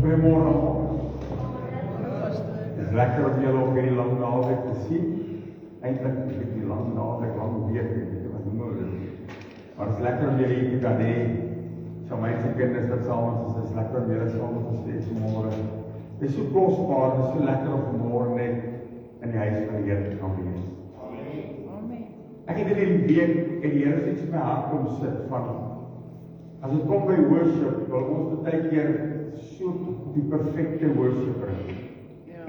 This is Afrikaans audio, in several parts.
Goeiemôre almal. Dit is lekker om julle op hierdie lang naweek te sien. Eintlik is dit die lang naweek, lang week, wat noem hulle dit. Maar het is lekker om julle hier te kan hê. So my kinders wat saam met ons is, lekker om julle saam met ons te hê vanmôre. Dit is so kosbaar, dit is so lekker om vanmôre net in die huis van die Here te kan wees. Amen. Ek het hierdie week en die Here het iets in my hart kom sit van as dit kom by worship, wil ons baie keer so die perfecte worshipper. Yeah.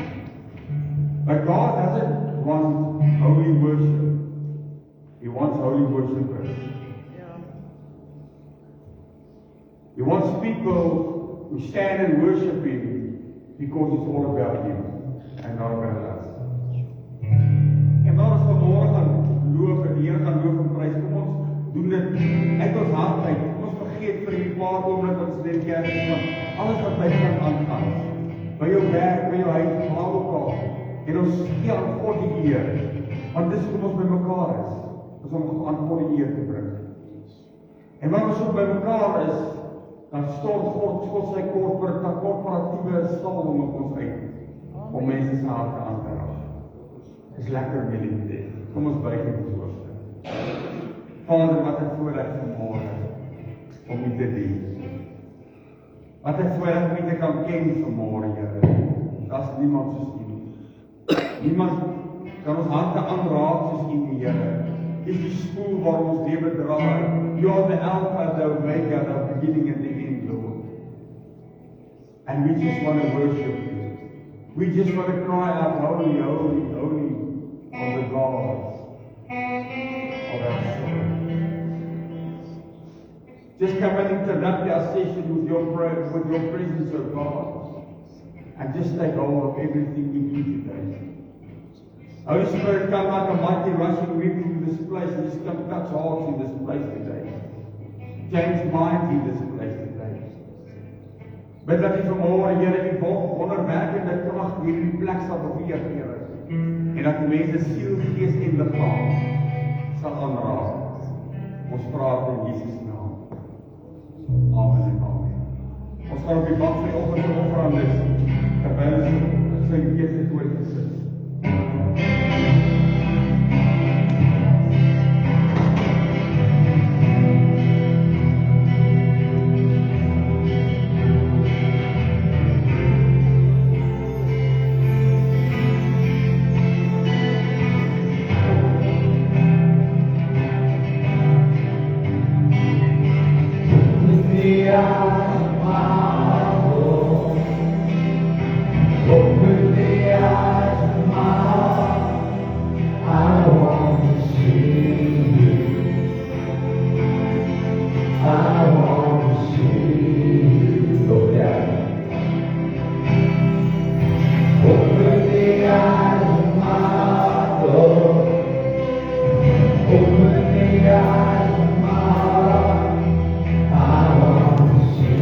But God doesn't want holy worship. He wants holy worshipers. Yeah. He wants people who stand and worship Him because it's all about Him and not about us. En daar is vanmôre gaan loof en die Here gaan loof en prys. Kom ons doen dit uit ons hart uit. Vergeet vir die paar oomblik wat ons net kerk is van alles wat by kan aangaan. By jou werk, by jou huis, waar ook al. En ons gee aan God die eer. Want dis hoe ons by mekaar is. Is om aan God die eer te bring. En wanneer ons ook by mekaar is, dan stort God sy korporatiewe salwing op ons uit. Om mense se harte aan te raak. Dis lekker om julle te hê. Kom ons buig en ons hoofde. Vader, wat 'n voorreg vanmôre om U te dien. Wat 'n voorreg om U te kan ken vanmôre, Here. Daar's niemand soos U nie. Niemand kan ons harte aanraak soos U nie, Here. U is die spoel waar ons lewe draai. You are the Alpha, the Omega, the beginning and the end, Lord. And we just want to worship You. We just want to cry out, holy, holy, holy, are the gods of our soul. Just come and interrupt our session with your presence, O God, and just take hold of everything we do today. Holy Spirit, come like a mighty rushing wind into this place and just come touch hearts in this place today. Change minds in this place today. Bid dat U vanmôre, Here, U wonderwerkende krag hierdie plek sal beweeg, Here. En dat die mense siel, gees en liggaam sal aanraak. Ons vra dit in Jesus naam. Amen en amen. Ons gaan op die bank van die offer aan dis, terwyl ons sy gees het oorgesit. I want to see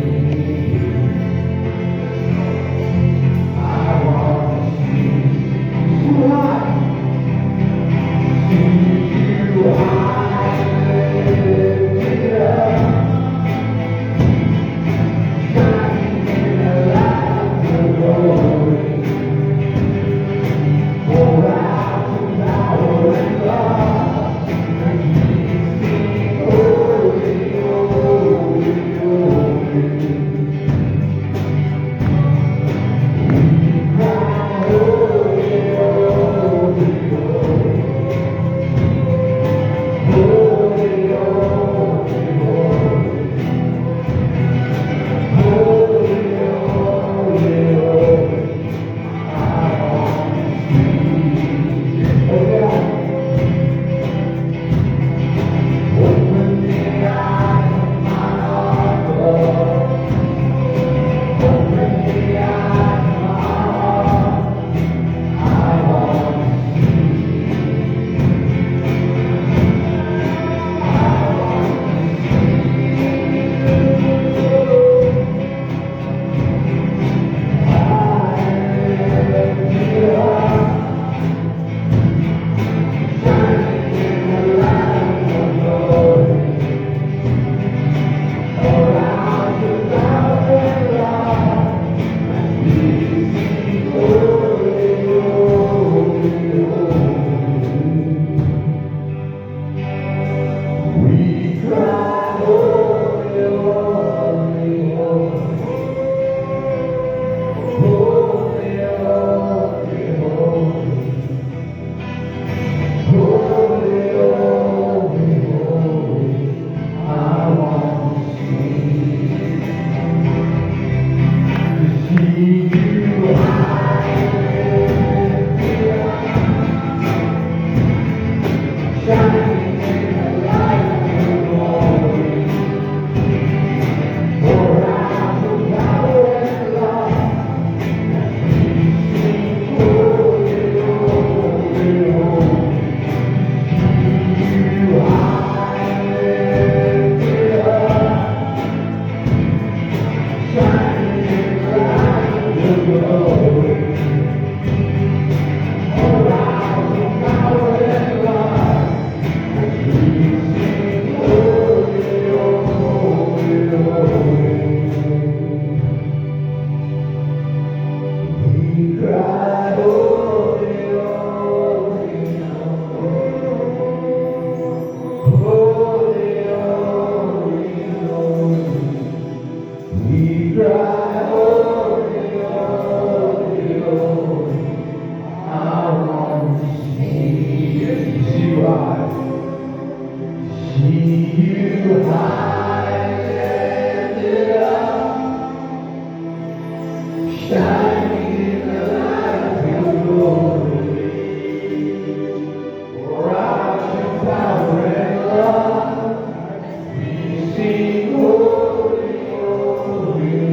Holy, holy,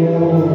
holy.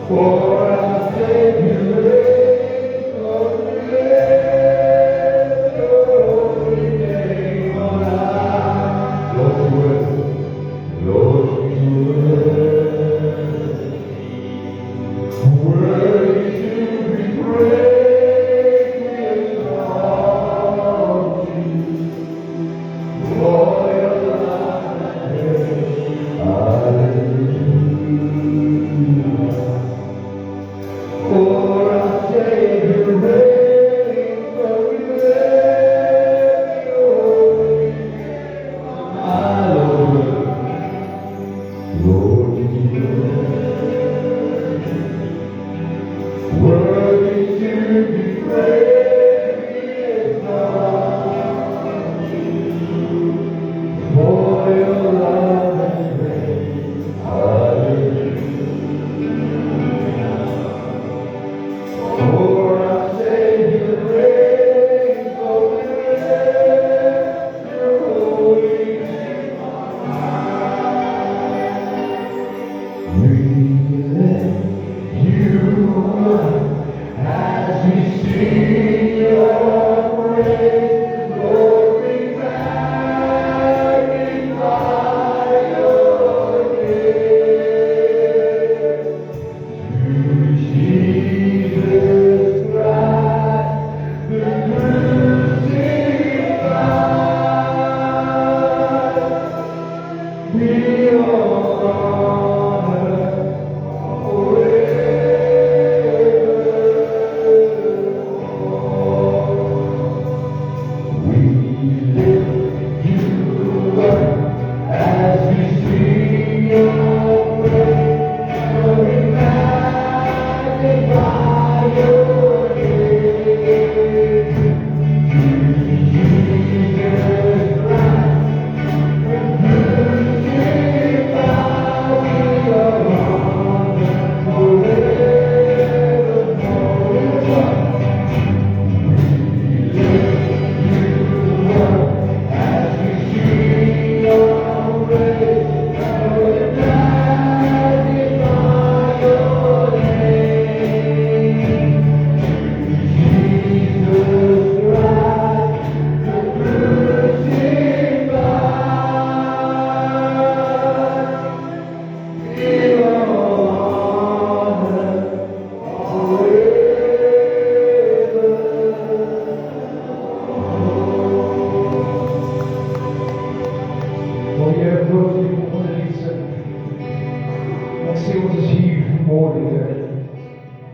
For our Savior reigns, Lord, we lift your holy name on high. Lord, you will. Lord, you will. Worthy to be praised, we exalt you. For your love and grace, hallelujah. For our Savior reigns, Lord, we lift your holy name on high. Lord, you are worthy to be praised, we exalt you. For your love and grace, hallelujah. For our Savior reigns, Lord, we lift your holy name on high. We lift you up as we sing your praise, Lord, we magnify your name. To Jesus Christ, the crucified, be all honor forever. We lift you up as we sing your praise, Lord, we magnify your name. To Jesus Christ, the crucified, be all honor forevermore. As we sing your praise, Lord, we magnify your name. Jesus Christ, the crucified, be all honor forever. Jag ser oss giv förmågan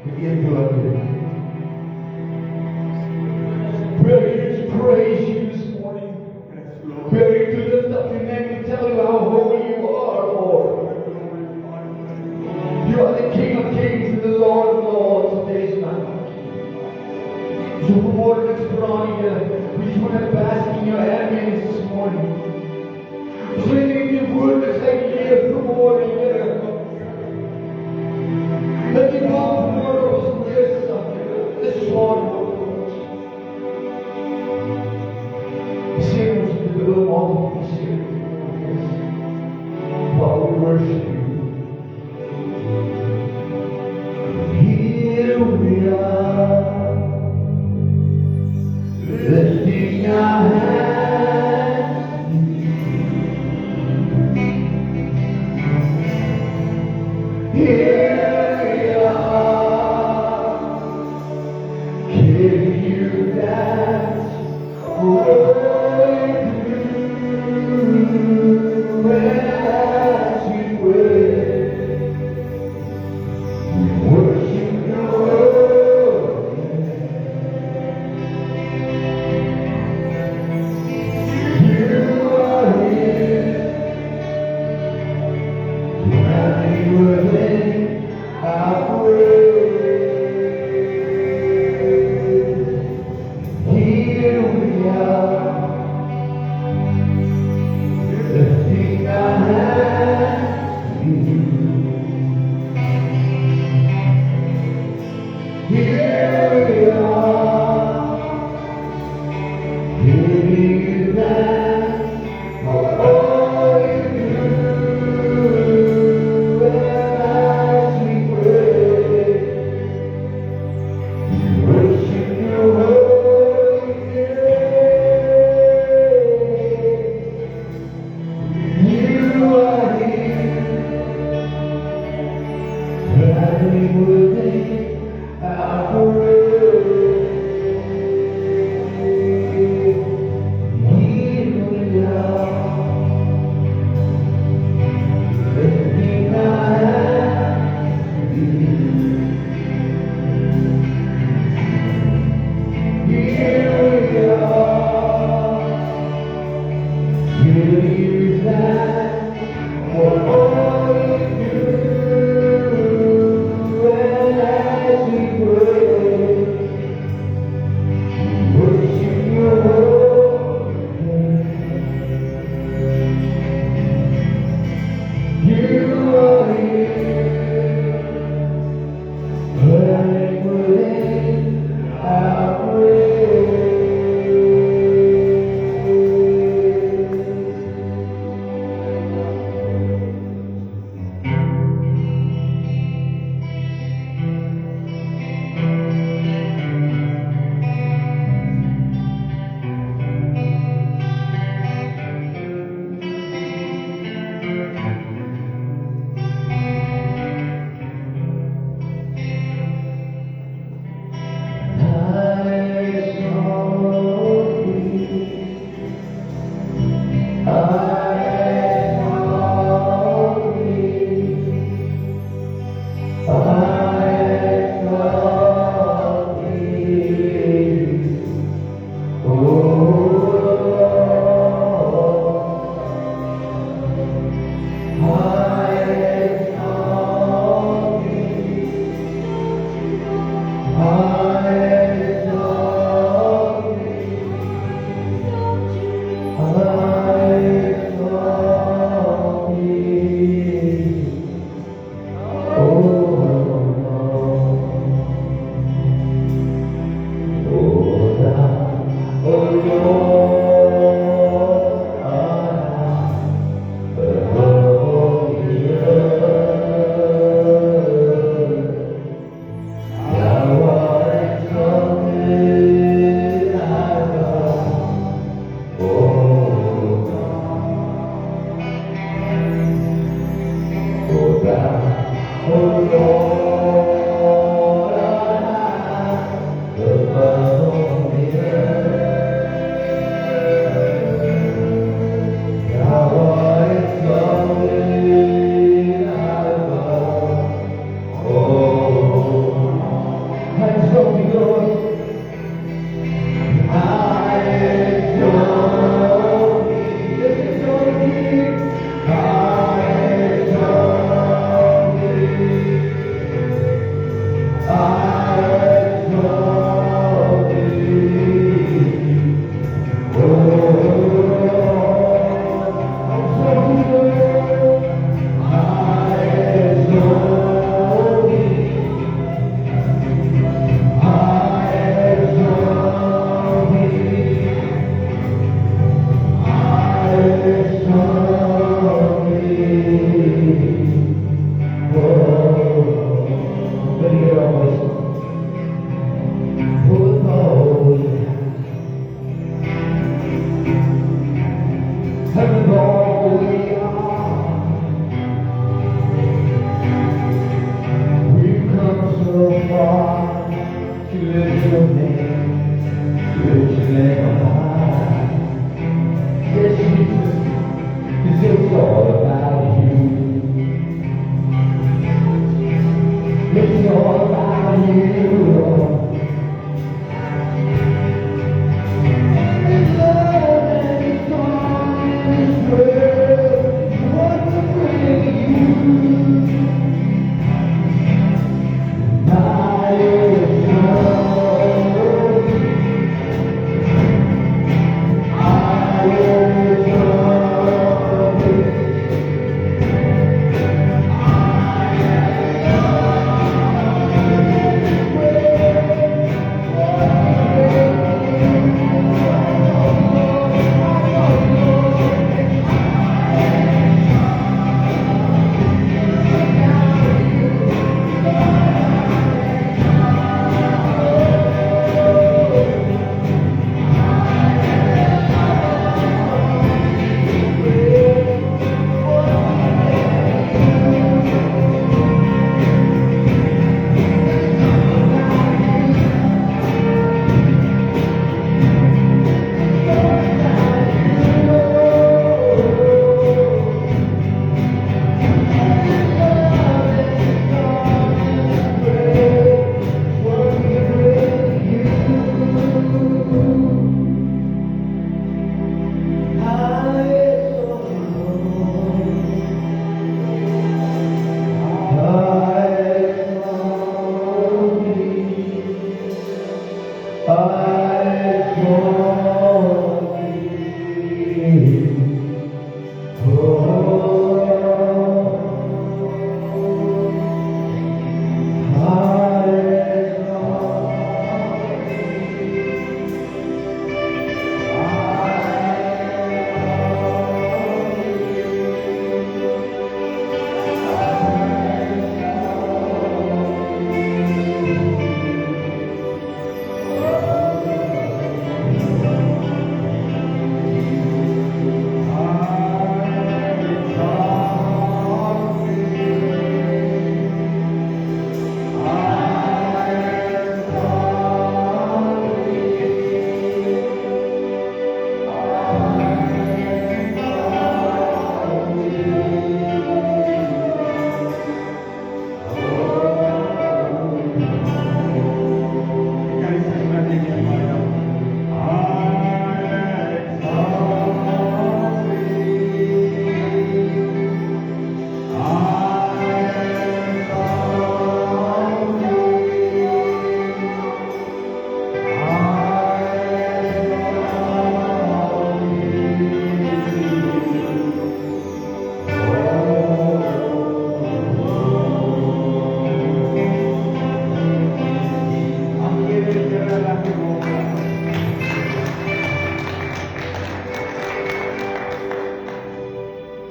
för erbjudandet. Ready to praise you this morning. Ready to lift up your name and tell you how holy you are, Lord. You are the King of Kings and the Lord of Lords of days and nights. Så på morgonens förklaringar, we just want to bask in your ambience this morning. Så är det inte vunnit sig ger förmågan. Men det var för oss som resa, det svar på oss. Vi ser oss till beröm av dem, vi ser oss. While we worship you. Here we are, lifting our hands. Here we are, can you dance rolling through as we wait? We worship your name. You are here, and you are there.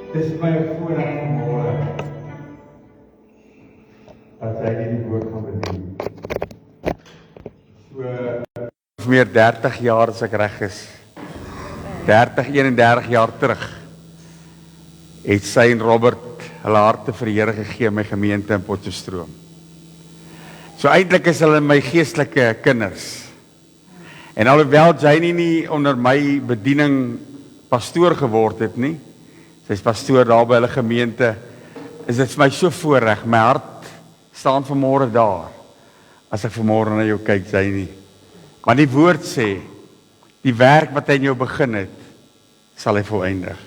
Dis my voorreg vanmôre dat jy die woord gaan bedien. So meer 30 jaar as ek reg is. 31 jaar terug het sy en Robert hulle harte vir die Here gegee my gemeente in Potchefstroom. So eintlik is hulle my geestelike kinders. En alhoewel Janie nie onder my bediening pastoor geword het nie, sy's pastoor daar by hulle gemeente, is dit vir my so voorreg. My hart staan vanmôre daar, as ek vanmôre na jou kyk, Janie. Maar die woord sê, die werk wat hy in jou begin het, sal hy volëindig.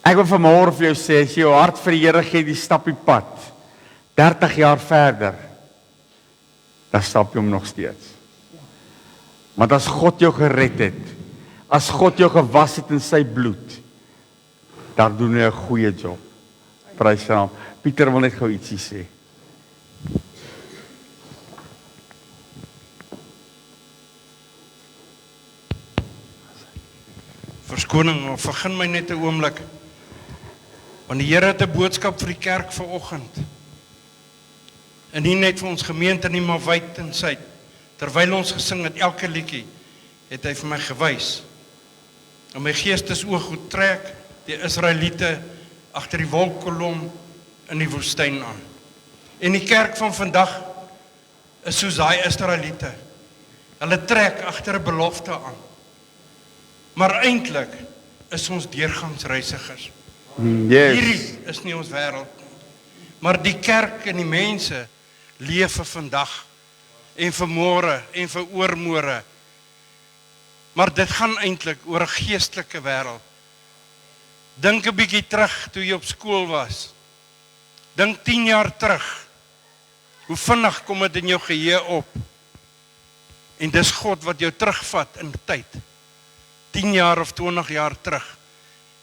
Ek wil vanmôre vir jou sê, as jy jou hart vir die Here gee, die stappie pad, 30 jaar verder, dan stap jy hom nog steeds. Want as God jou gered het, as God jou gewas het in sy bloed, dan doen hy 'n goeie job. Prys sy naam. Pieter wil net gou ietsie sê. Verskoning, vergun my net 'n oomblik. Want die Here het 'n boodskap vir die kerk vanoggend. En nie net vir ons gemeente nie, maar wyd en suid. Terwyl ons gesing het elke liedjie, het hy vir my gewys. En my geestesoog goed trek die Israeliete agter die wolkkolom in die woestyn aan. En die kerk van vandag is soos daai Israeliete. Hulle trek agter 'n belofte aan. Maar eintlik is ons deurgangsreisigers. Yes. Hierdie is nie ons wêreld nie. Maar die kerk en die mense leef vir vandag en vir môre en vir oormôre. Maar dit gaan eintlik oor 'n geestelike wêreld. Dink 'n bietjie terug toe jy op skool was. Dink 10 jaar terug. Hoe vinnig kom dit in jou geheue op? En dis God wat jou terugvat in tyd. 10 jaar of 20 jaar terug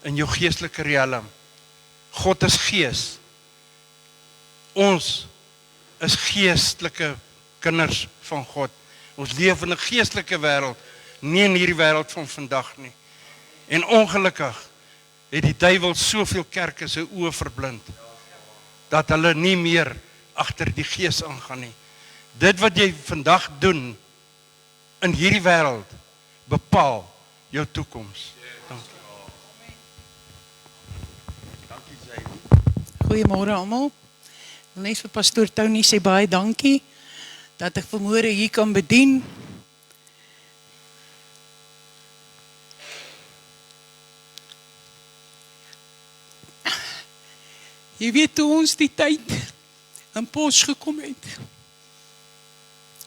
in jou geestelike riem. God is gees. Ons is geestelike kinders van God. Ons leef in 'n geestelike wêreld, nie in hierdie wêreld van vandag nie. En ongelukkig het die duiwel soveel kerke se oë verblind dat hulle nie meer agter die gees aangaan nie. Dit wat jy vandag doen in hierdie wêreld bepaal jou toekoms. Goeiemôre almal. Ek wil net vir pastoor Tony sê baie dankie dat ek vanmôre hier kan bedien. Jy weet toe ons die tyd in Pos gekom het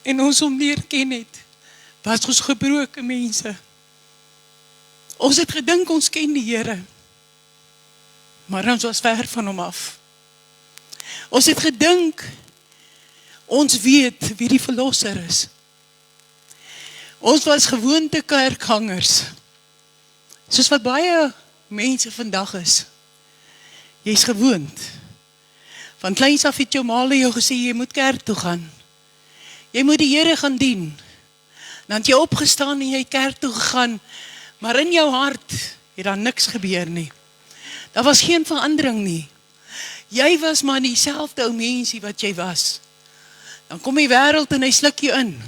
en ons hom leer ken het, was ons gebroke mense. Ons het gedink ons ken die Here, maar ons was ver van hom af. Ons het gedink ons weet wie die verlosser is. Ons was gewoonte kerkgangers, soos wat baie mense vandag is. Jy's gewoond. Van kleins af het jou maale jou gesê, jy moet kerk toe gaan. Jy moet die Here gaan dien. Dan het jy opgestaan en jy kerk toe gegaan, maar in jou hart het daar niks gebeur nie. Daar was geen verandering nie. Jy was maar dieselfde ou mensie wat jy was. Dan kom die wêreld en hy sluk jou in.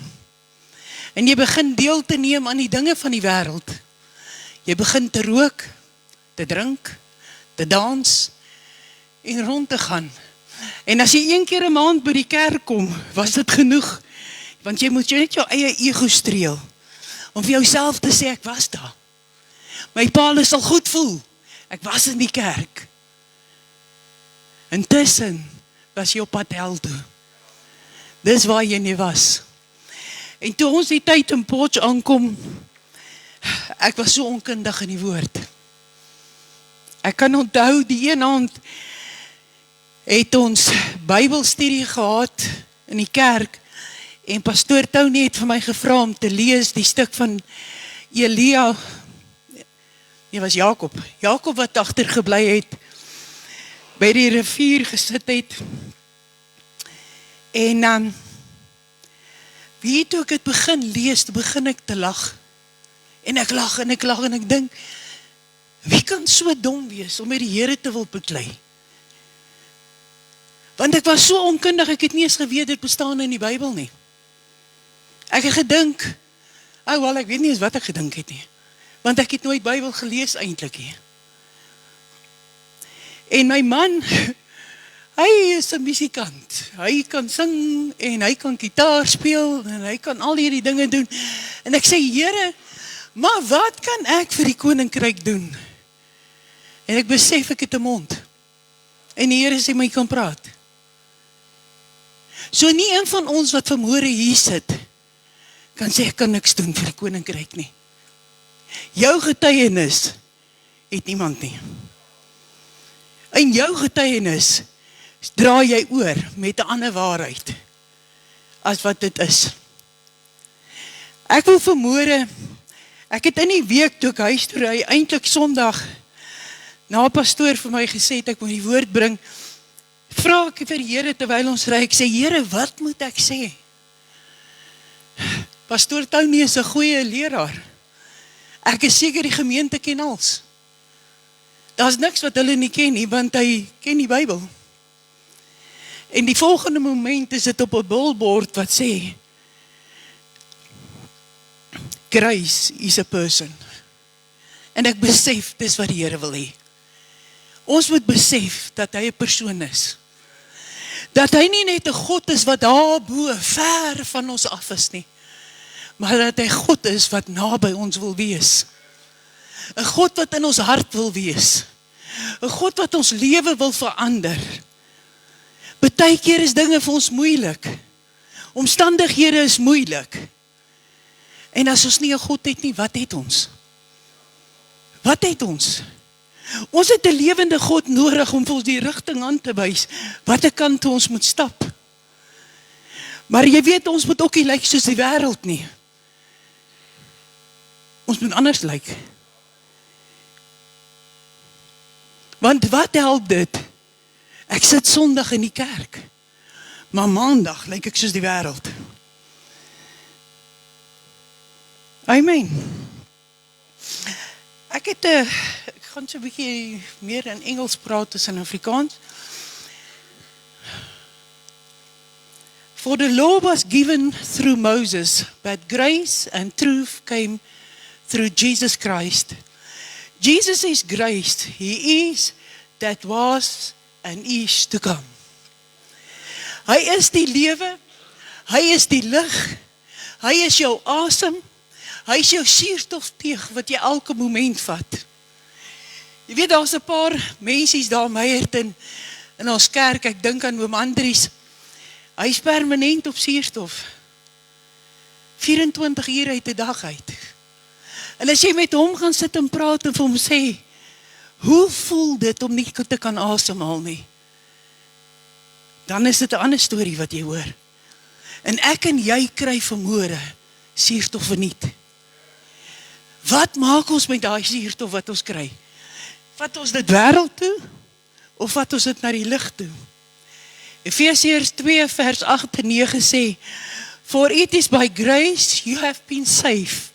En jy begin deel te neem aan die dinge van die wêreld. Jy begin te rook, te drink, te dans en rond te gaan. En as jy 1 keer 'n maand by die kerk kom, was dit genoeg. Want jy moet net jou eie ego streel. Om vir jouself te sê, ek was daar. My pa sal goed voel. Ek was in die kerk. Intussen was jy op pad hel toe. Dis waar jy nie was. En toe ons die tyd in Potch aankom, ek was so onkundig in die woord. Ek kan onthou, die een aand het ons Bybelstudie gehad in die kerk, en pastoor Tony het vir my gevra om te lees die stuk van Elia, was Jakob wat agtergebly het, by die rivier gesit het, en weet toe ek het begin lees, toe begin ek te lag, en ek lag en ek dink, Wie kan so dom wees om met die Here te wil beklei? Want ek was so onkundig, ek het nie eens geweet dit bestaan in die Bybel nie. Ek het gedink, wel, ek weet nie eens wat ek gedink het nie, want ek het nooit Bybel gelees eintlik nie. En my man, hy is 'n musikant. Hy kan sing en hy kan gitaar speel en hy kan al hierdie dinge doen. En ek sê, Here, maar wat kan ek vir die koninkryk doen? En ek besef ek het 'n mond. En die Here sê my kan praat. So nie een van ons wat vanmôre hier sit, kan sê ek kan niks doen vir die koninkryk nie. Jou getuienis het niemand nie. In jou getuienis dra jy oor met 'n ander waarheid as wat dit is. Ek wil vanmôre, ek het in die week toe ek huis toe ry, eintlik Sondag, na 'n pastoor vir my gesê het ek moet die woord bring, vra ek vir die Here terwyl ons ry, ek sê, Here, wat moet ek sê? Pastoor Tony is 'n goeie leraar. Ek is seker die gemeente ken als. Daar's niks wat hulle nie ken nie, want hy ken die Bybel. En die volgende moment is dit op 'n billboard wat sê, Grace is a person. En ek besef, dis wat die Here wil hê. Ons moet besef dat hy 'n persoon is. Dat hy nie net 'n God is wat daar bo, ver van ons af is nie, maar dat hy God is wat naby ons wil wees. 'n God wat in ons hart wil wees. 'n God wat ons lewe wil verander. Partykeer is dinge vir ons moeilik. Omstandighede is moeilik. En as ons nie 'n God het nie, wat het ons? Wat het ons? Ons het 'n lewende God nodig om vir ons die rigting aan te wys, watter kant ons moet stap. Maar jy weet, ons moet ook nie lyk soos die wêreld nie. Ons moet anders lyk. Want wat help dit? Ek sit Sondag in die kerk, maar Maandag lyk ek soos die wêreld. Amen. Ek gaan so 'n bietjie meer in Engels praat as in Afrikaans. For the law was given through Moses, but grace and truth came through Jesus Christ. Jesus is grace. He is that was and is to come. Hy is die lewe, hy is die lig, hy is jou asem, hy is jou suurstofteug wat jy elke moment vat. Jy weet, daar's 'n paar mensies daar Meyer in ons kerk, ek dink aan oom Andries, hy is permanent op suurstof, 24 uur uit 'n dag uit. En as jy met hom gaan sit en praat en vir hom sê, hoe voel dit om nie te kan asemhaal nie? Dan is dit 'n ander storie wat jy hoor. En ek en jy kry vanmôre suurstof verniet. Wat maak ons met daai suurstof wat ons kry? Vat ons dit wêreld toe, of vat ons dit na die lig toe? Efesiërs 2 vers 8 en 9 sê, For it is by grace you have been saved,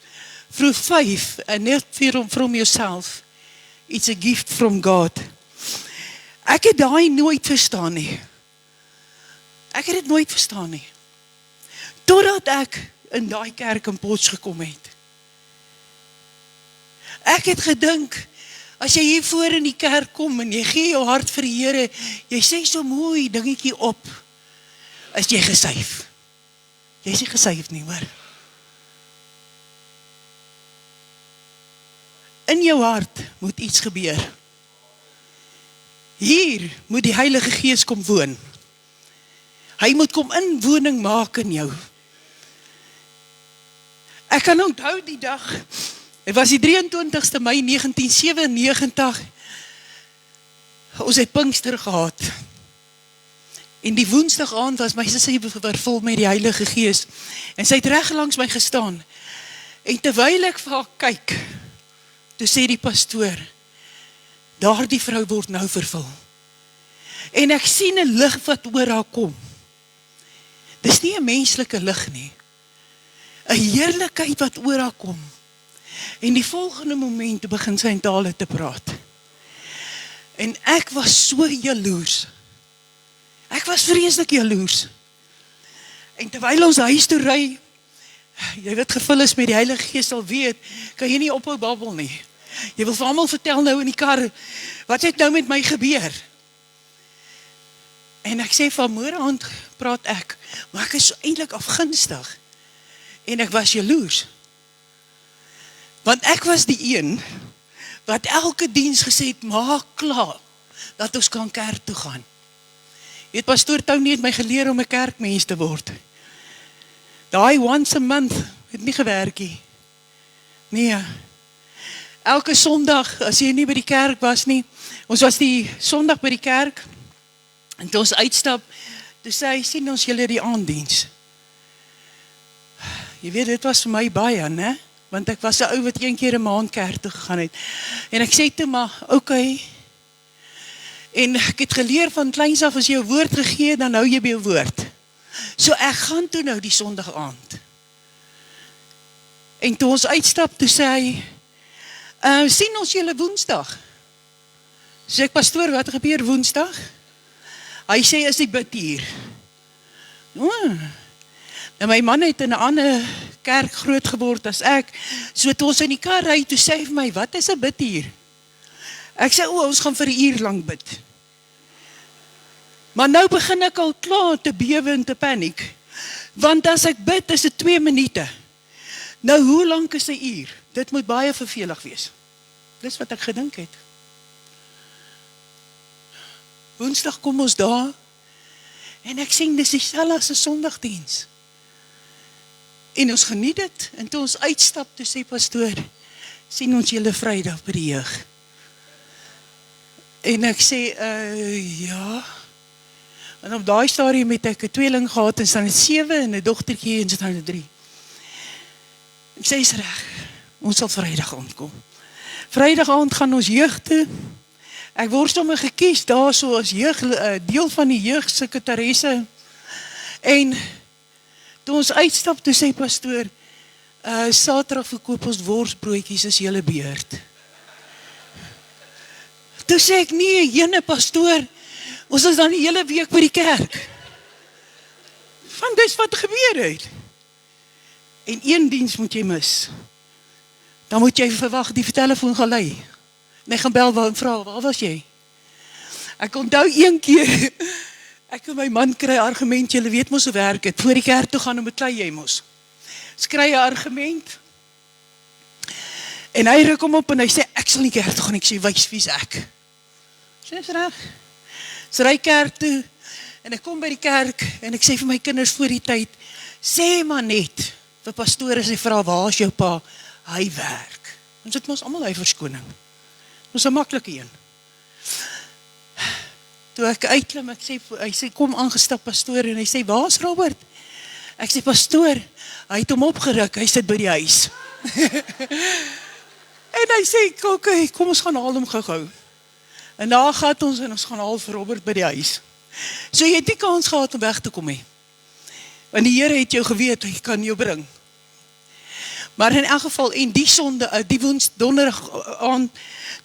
through faith, and not from yourself. It's a gift from God. Ek het daai nooit verstaan nie. Ek het dit nooit verstaan nie. Totdat ek in daai kerk in Potch gekom het. Ek het gedink, as jy hier voor in die kerk kom en jy gee jou hart vir die Here, jy sê so mooi dingetjie op, is jy gesuif. Jy is nie gesuif nie, hoor. In jou hart moet iets gebeur. Hier moet die Heilige Gees kom woon. Hy moet kom inwoning maak in jou. Ek kan onthou die dag, het was die 23ste Mei 1997, ons het Pinkster gehad. En die Woensdag aand was my sussie vervul met die Heilige Gees. En sy het reg langs my gestaan. En terwyl ek vir haar kyk, toe sê die pastoor, daardie vrou word nou vervul. En ek sien 'n lig wat oor haar kom. Dis nie 'n menslike lig nie. 'n heerlikheid wat oor haar kom. En die volgende moment toe begin sy in tale te praat. En ek was so jaloers. Ek was vreeslik jaloers. En terwyl ons huis toe ry, jy weet gevul is met die Heilige Gees sal weet, kan jy nie ophou babbel nie. Jy wil vir almal vertel nou in die kar, wat het nou met my gebeur? En ek sê vanmorgen praat ek, maar ek is eintlik afgunstig. En ek was jaloers. Want ek was die een, wat elke diens gesê het, maak klaar, dat ons kan kerk toe gaan. Jy weet, pastoor Tony het my geleer om 'n kerkmens te word. Daai once a month het nie gewerk nie. Nee. Elke Sondag, as jy nie by die kerk was nie, ons was die Sondag by die kerk, en toe ons uitstap, toe sê hy, sien ons julle die aanddiens. Jy weet, dit was vir my baie, né? Want ek was 'n ou wat een keer 'n maand kerk toe gegaan het. En ek sê toe maar, okay. En ek het geleer van kleins af, as jy 'n woord gegee, dan hou jy by jou woord. So ek gaan toe nou die Sondag aand. En toe ons uitstap, toe sê hy, sien ons julle Woensdag? Sê ek, pastoor, wat gebeur Woensdag? Hy sê, is die bid hier. Nou my man het in 'n ander kerk groot geword as ek, so toe ons in die kar ry, toe sê hy vir my, wat is 'n bid hier? Ek sê, ons gaan vir 'n uur lang bid. Maar nou begin ek al klaar te bewe en te paniek, want as ek bid, is dit 2 minute. Nou, hoe lank is 'n uur? Dit moet baie vervelig wees. Dis wat ek gedink het. Woensdag kom ons daar, en ek sê, dis dieselfde as 'n Sondagdiens. En ons geniet dit, en toe ons uitstap, toe sê pastoor, sien ons julle Vrydag by die jeug. En ek sê, ja. En op daai stadium het ek 'n tweeling gehad, en staan 7, en 'n dogtertjie, en staan 3. Ek sê, is reg, ons sal Vrydag aand kom. Vrydag aand gaan ons jeug toe. Ek word sommer gekies daar so as jeug, deel van die jeugsekretaresse. En toe ons uitstap, toe sê pastoor, Saterdag verkoop ons worsbroodjies as julle beurt. Toe sê ek, nee, jene pastoor, ons is dan die hele week by die kerk. Van dis wat gebeur het. En een diens moet jy mis. Dan moet jy verwag, die telefoon gaan lui. En ek gaan bel en vra, waar was jy? Ek onthou een keer, ek en my man kry argument, julle weet mos hoe werk het, voor die kerk toe gaan en beklei jy mos. Ons kry 'n argument, en hy ruk hom op en hy sê, ek sal nie kerk toe gaan, ek sê, wys wie's ek? Sê, is reg. So ry kerk toe, en ek kom by die kerk, en ek sê vir my kinders voor die tyd, sê maar net, vir pastoor as hy vra, waar is jou pa? Hy werk. Ons het mos almal hy verskoning. Ons 'n maklike een. Toe ek uitklim, hy sê, kom aangestap pastoor, en hy sê, waar is Robert? Ek sê, pastoor, hy het hom opgeruk, hy sit by die huis. En hy sê, okay, kom ons gaan haal hom gou. En daar gaan ons, en ons gaan haal vir Robert by die huis. So jy het nie kans gehad om weg te kom hê. Want die Here het jou geweet, hy kan jou bring. Maar in elk geval, en die donderdag aan,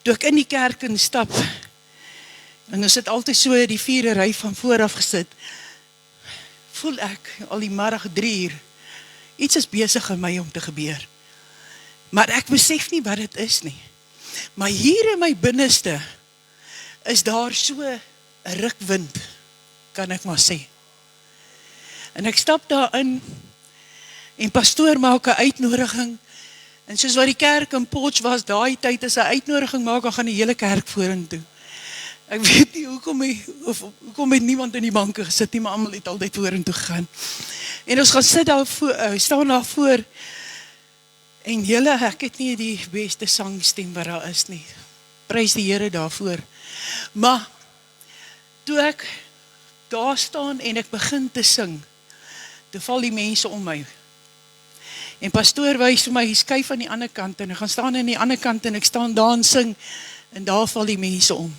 toe ek in die kerk instap, en ons het altyd so die 4 ry van vooraf gesit, voel ek al die middag 3 uur, iets is besig in my om te gebeur. Maar ek besef nie wat dit is nie. Maar hier in my binneste, is daar so 'n rukwind, kan ek maar sê. En ek stap daarin, en pastoor maak 'n uitnodiging, en soos wat die kerk in Potch was, daai tyd as 'n uitnodiging maak, dan gaan die hele kerk vorentoe. Ek weet nie hoekom het niemand in die banke gesit nie, maar almal het altyd vorentoe gegaan. En ons gaan sit daar staan daar voor, en ek het nie die beste sangstem wat daar is nie. Prys die Here daarvoor. Maar toe ek daar staan en ek begin te sing, toe val die mense om my. En pastoor wys vir my, skuif aan die ander kant, en ek gaan staan aan die ander kant, en ek staan daar en sing, en daar val die mense om.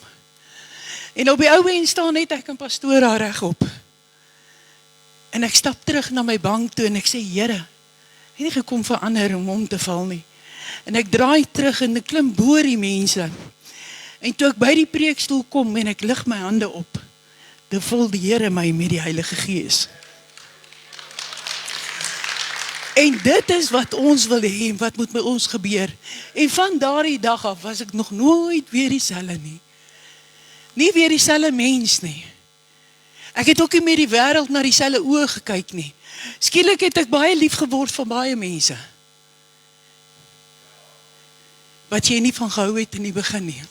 En op die ou en staan net ek en pastoor daar regop. En ek stap terug na my bank toe, en ek sê, Here, ek het nie gekom vir ander om te val nie. En ek draai terug en ek klim bo die mense. En toe ek by die preekstoel kom en ek lig my hande op, dan vul die Here my met die Heilige Gees. En dit is wat ons wil hê, wat moet met ons gebeur. En van daardie dag af was ek nog nooit weer dieselfde nie. Nie weer dieselfde mens nie. Ek het ook nie met die wêreld na dieselfde oë gekyk nie. Skielik het ek baie lief geword van baie mense. Wat jy nie van gehou het in die begin nie.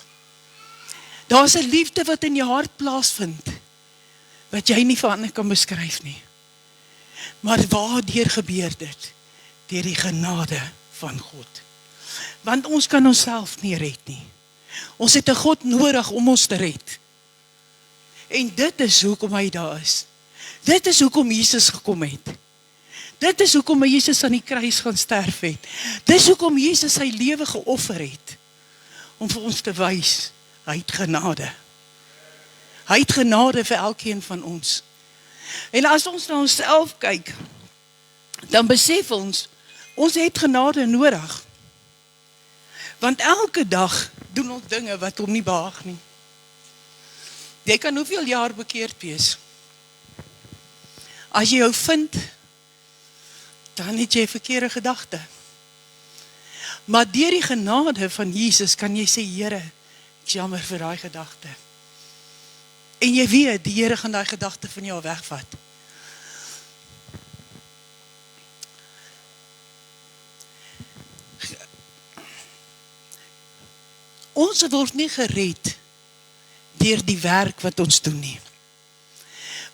Daar's 'n liefde wat in jou hart plaasvind, wat jy nie vir ander kan beskryf nie. Maar waardeur gebeur dit? Deur die genade van God. Want ons kan onsself nie red nie. Ons het 'n God nodig om ons te red. En dit is hoekom hy daar is. Dit is hoekom Jesus gekom het. Dit is hoekom Jesus aan die kruis gaan sterf het. Dit is hoekom Jesus sy lewe geoffer het. Om vir ons te wys, hy het genade. Hy het genade vir elkeen van ons. En as ons na onsself kyk, dan besef ons het genade nodig. Want elke dag doen ons dinge wat hom nie behaag nie. Jy kan hoeveel jaar bekeerd wees. As jy jou vind, dan het jy verkeerde gedagte. Maar deur die genade van Jesus kan jy sê, Here, ek is jammer vir daai gedagte. En jy weet, die Here gaan daai gedagte van jou wegvat. Ons word nie gered deur die werk wat ons doen nie.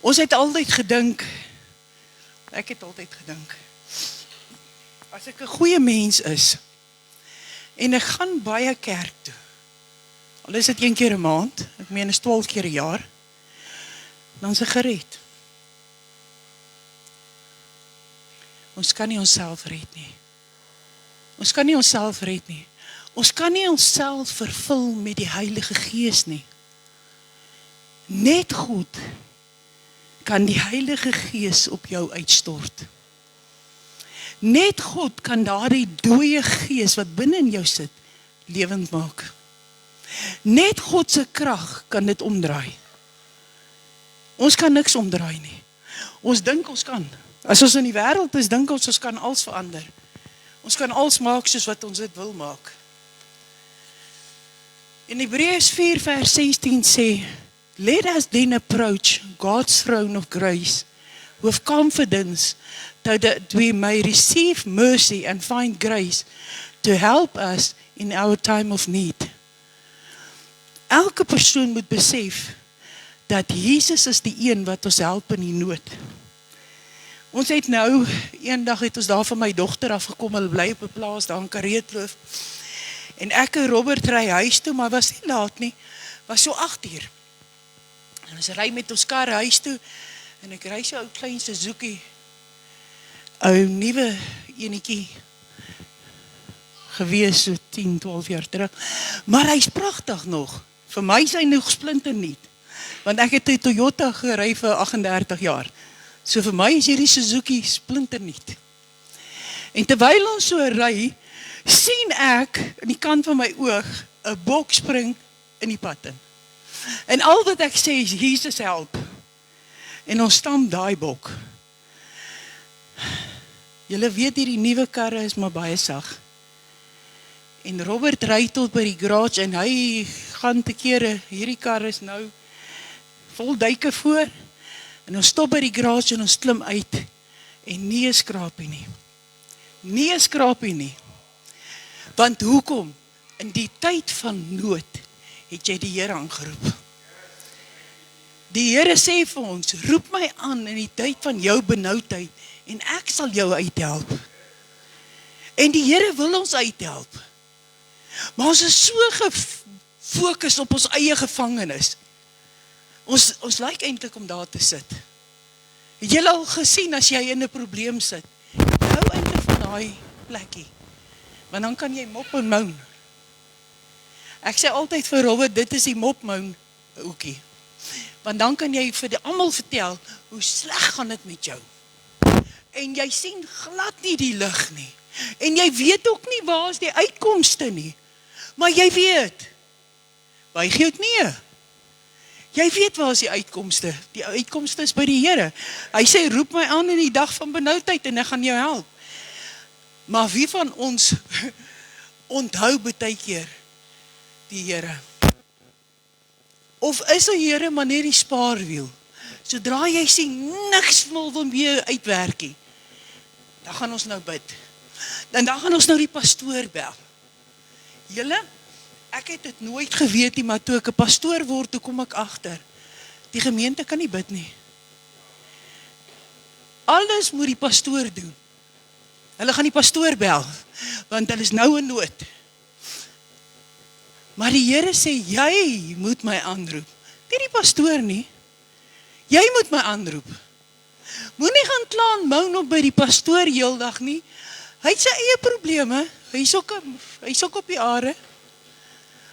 Ons het altyd gedink, ek het altyd gedink, as ek 'n goeie mens is, en ek gaan baie kerk toe, al is dit 1 keer 'n maand, ek meen is 12 keer 'n jaar, dan is ek gered. Ons kan nie onsself red nie. Ons kan nie onsself red nie. Ons kan nie onsself vervul met die Heilige Gees nie. Net God kan die Heilige Gees op jou uitstort. Net God kan daardie dooie gees wat binne in jou sit, lewend maak. Net God se krag kan dit omdraai. Ons kan niks omdraai nie. Ons dink ons kan. As ons in die wêreld is, dink ons kan alles verander. Ons kan alles maak soos wat ons dit wil maak. In Hebreërs 4 vers 16 sê, let us then approach God's throne of grace with confidence that we may receive mercy and find grace to help us in our time of need. Elke persoon moet besef dat Jesus is die een wat ons help in die nood. Ons het nou, eendag het ons daar van my dogter afgekom, hulle bly op 'n plaas daar in Kareetloof. En ek en Robert ry huis toe, maar was nie laat nie, was so 8 uur. En ons ry met ons kar huis toe, en ek ry so 'n ou klein Suzuki, ou nuwe enetjie, gewees so 10, 12 jaar terug. Maar hy's pragtig nog. Vir my is hy nog splinternuut. Want ek het 'n Toyota gery vir 38 jaar. So vir my is hierdie Suzuki splinternuut. En terwyl ons so ry, sien ek in die kant van my oog 'n bok spring in die pad in. En al wat ek sê is, Jesus help. En ons stamp daai bok. Julle weet hierdie nuwe karre is maar baie sag. En Robert ry tot by die garage en hy gaan te kere, hierdie kar is nou vol duike voor. En ons stop by die garage en ons klim uit. En nie 'n skrapie nie. Nie 'n skrapie nie. Want hoekom? In die tyd van nood het jy die Here aangeroep. Die Here sê vir ons, roep my aan in die tyd van jou benoudheid en ek sal jou uithelp. En die Here wil ons uithelp. Maar ons is so gefokus op ons eie gevangenis. Ons lyk eintlik om daar te sit. Het julle al gesien as jy in 'n probleem sit? Hou eintlik van daai plekkie. Want dan kan jy mop en moan. Ek sê altyd vir Robert, dit is die mop moan hoekie. Want dan kan jy vir almal vertel hoe sleg gaan dit met jou. en jy sien glad nie die lig nie. En jy weet ook nie waar is die uitkomste nie. Maar jy weet. Buig jou knieë. Jy weet waar is die uitkomste. Die uitkomste is by die Here. Hy sê, roep my aan in die dag van benoudheid en ek gaan jou help. Maar wie van ons onthou baie keer die Here? Of is die Here maar net die spaarwiel? Sodra jy sien niks wil meer uitwerk nie, dan gaan ons nou bid. Dan gaan ons nou die pastoor bel. Julle, ek het dit nooit geweet nie, maar toe ek 'n pastoor word, toe kom ek agter. Die gemeente kan nie bid nie. Alles moet die pastoor doen. Hulle gaan die pastoor bel, want hulle is nou in nood. Maar die Here sê, jy moet my aanroep. Nie die pastoor nie. Jy moet my aanroep. Moenie gaan kla en moan op by die pastoor heeldag nie. Hy het sy eie probleme. Hy is ook op die aarde.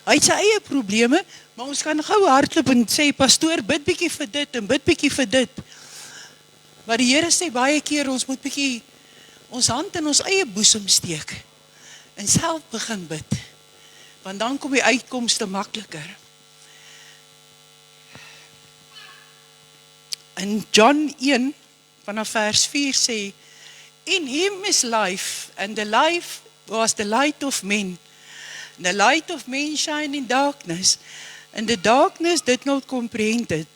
Hy het sy eie probleme, maar ons kan gou hardloop en sê, pastoor, bid bietjie vir dit en bid bietjie vir dit. Maar die Here sê baie keer, ons moet bietjie ons hand in ons eie boesem steek en self begin bid. Want dan kom die uitkomste makliker. In John 1, vanaf vers 4 sê, in him is life, and the life was the light of men. The light of men shine in darkness, and the darkness did not comprehend it.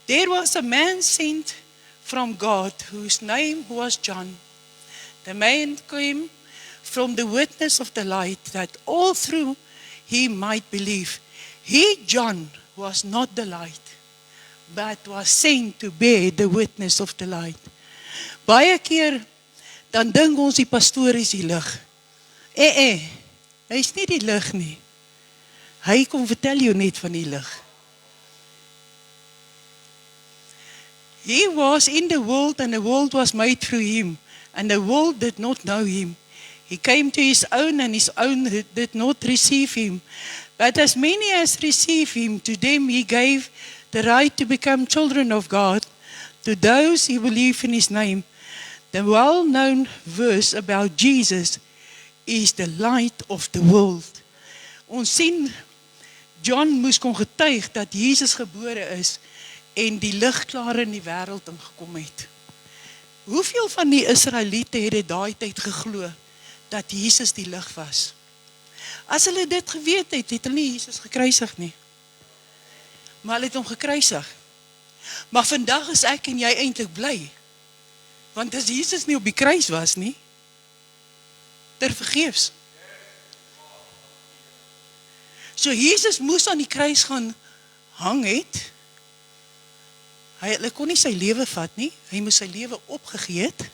There was a man sent from God, whose name was John. The man came from the witness of the light, that all through he might believe. He, John, was not the light, but was sent to bear the witness of the light. Baie keer, dan dink ons die pastoor is die lig. Hy is nie die lig nie. Hy kom vertel jou net van die lig. He was in the world, and the world was made through him, and the world did not know him. He came to his own, and his own did not receive him. But as many as received him, to them he gave the right to become children of God, to those who believe in his name. The well-known verse about Jesus is the light of the world. Ons sien, John moes kon getuig dat Jesus gebore is en die lig klaar in die wêreld ingekom het. Hoeveel van die Israeliete het daai tyd geglo dat Jesus die lig was? As hulle dit geweet het, het hulle nie Jesus gekruisig nie. Maar hulle het hom gekruisig. Maar vandag is ek en jy eintlik bly. Want as Jesus nie op die kruis was nie, tervergeefs. So Jesus moes aan die kruis gaan hang het. Hy kon nie sy lewe vat nie, hy moes sy lewe opgegee het.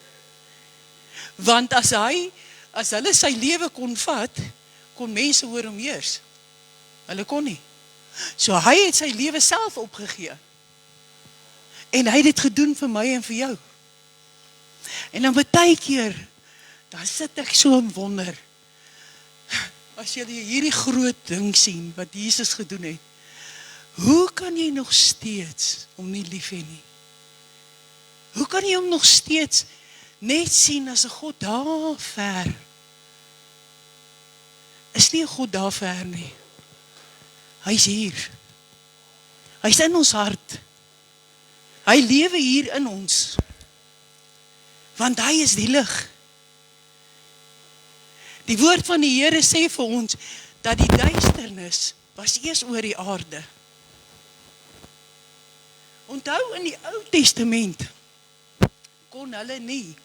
Want as hulle sy lewe kon vat, kon mense oor hom heers. Hulle kon nie. So hy het sy lewe self opgegee. En hy het dit gedoen vir my en vir jou. En dan baie keer, dan sit ek so en wonder, as jy hierdie groot ding sien, wat Jesus gedoen het, hoe kan jy nog steeds hom nie lief hê nie? Hoe kan jy hom nog steeds net sien as 'n God daar ver? Is nie 'n God daar ver nie. Hy is hier. Hy is in ons hart. Hy lewe hier in ons. Want hy is die lig. Die woord van die Here sê vir ons, dat die duisternis was eers oor die aarde. Onthou in die Ou Testament, kon hulle nie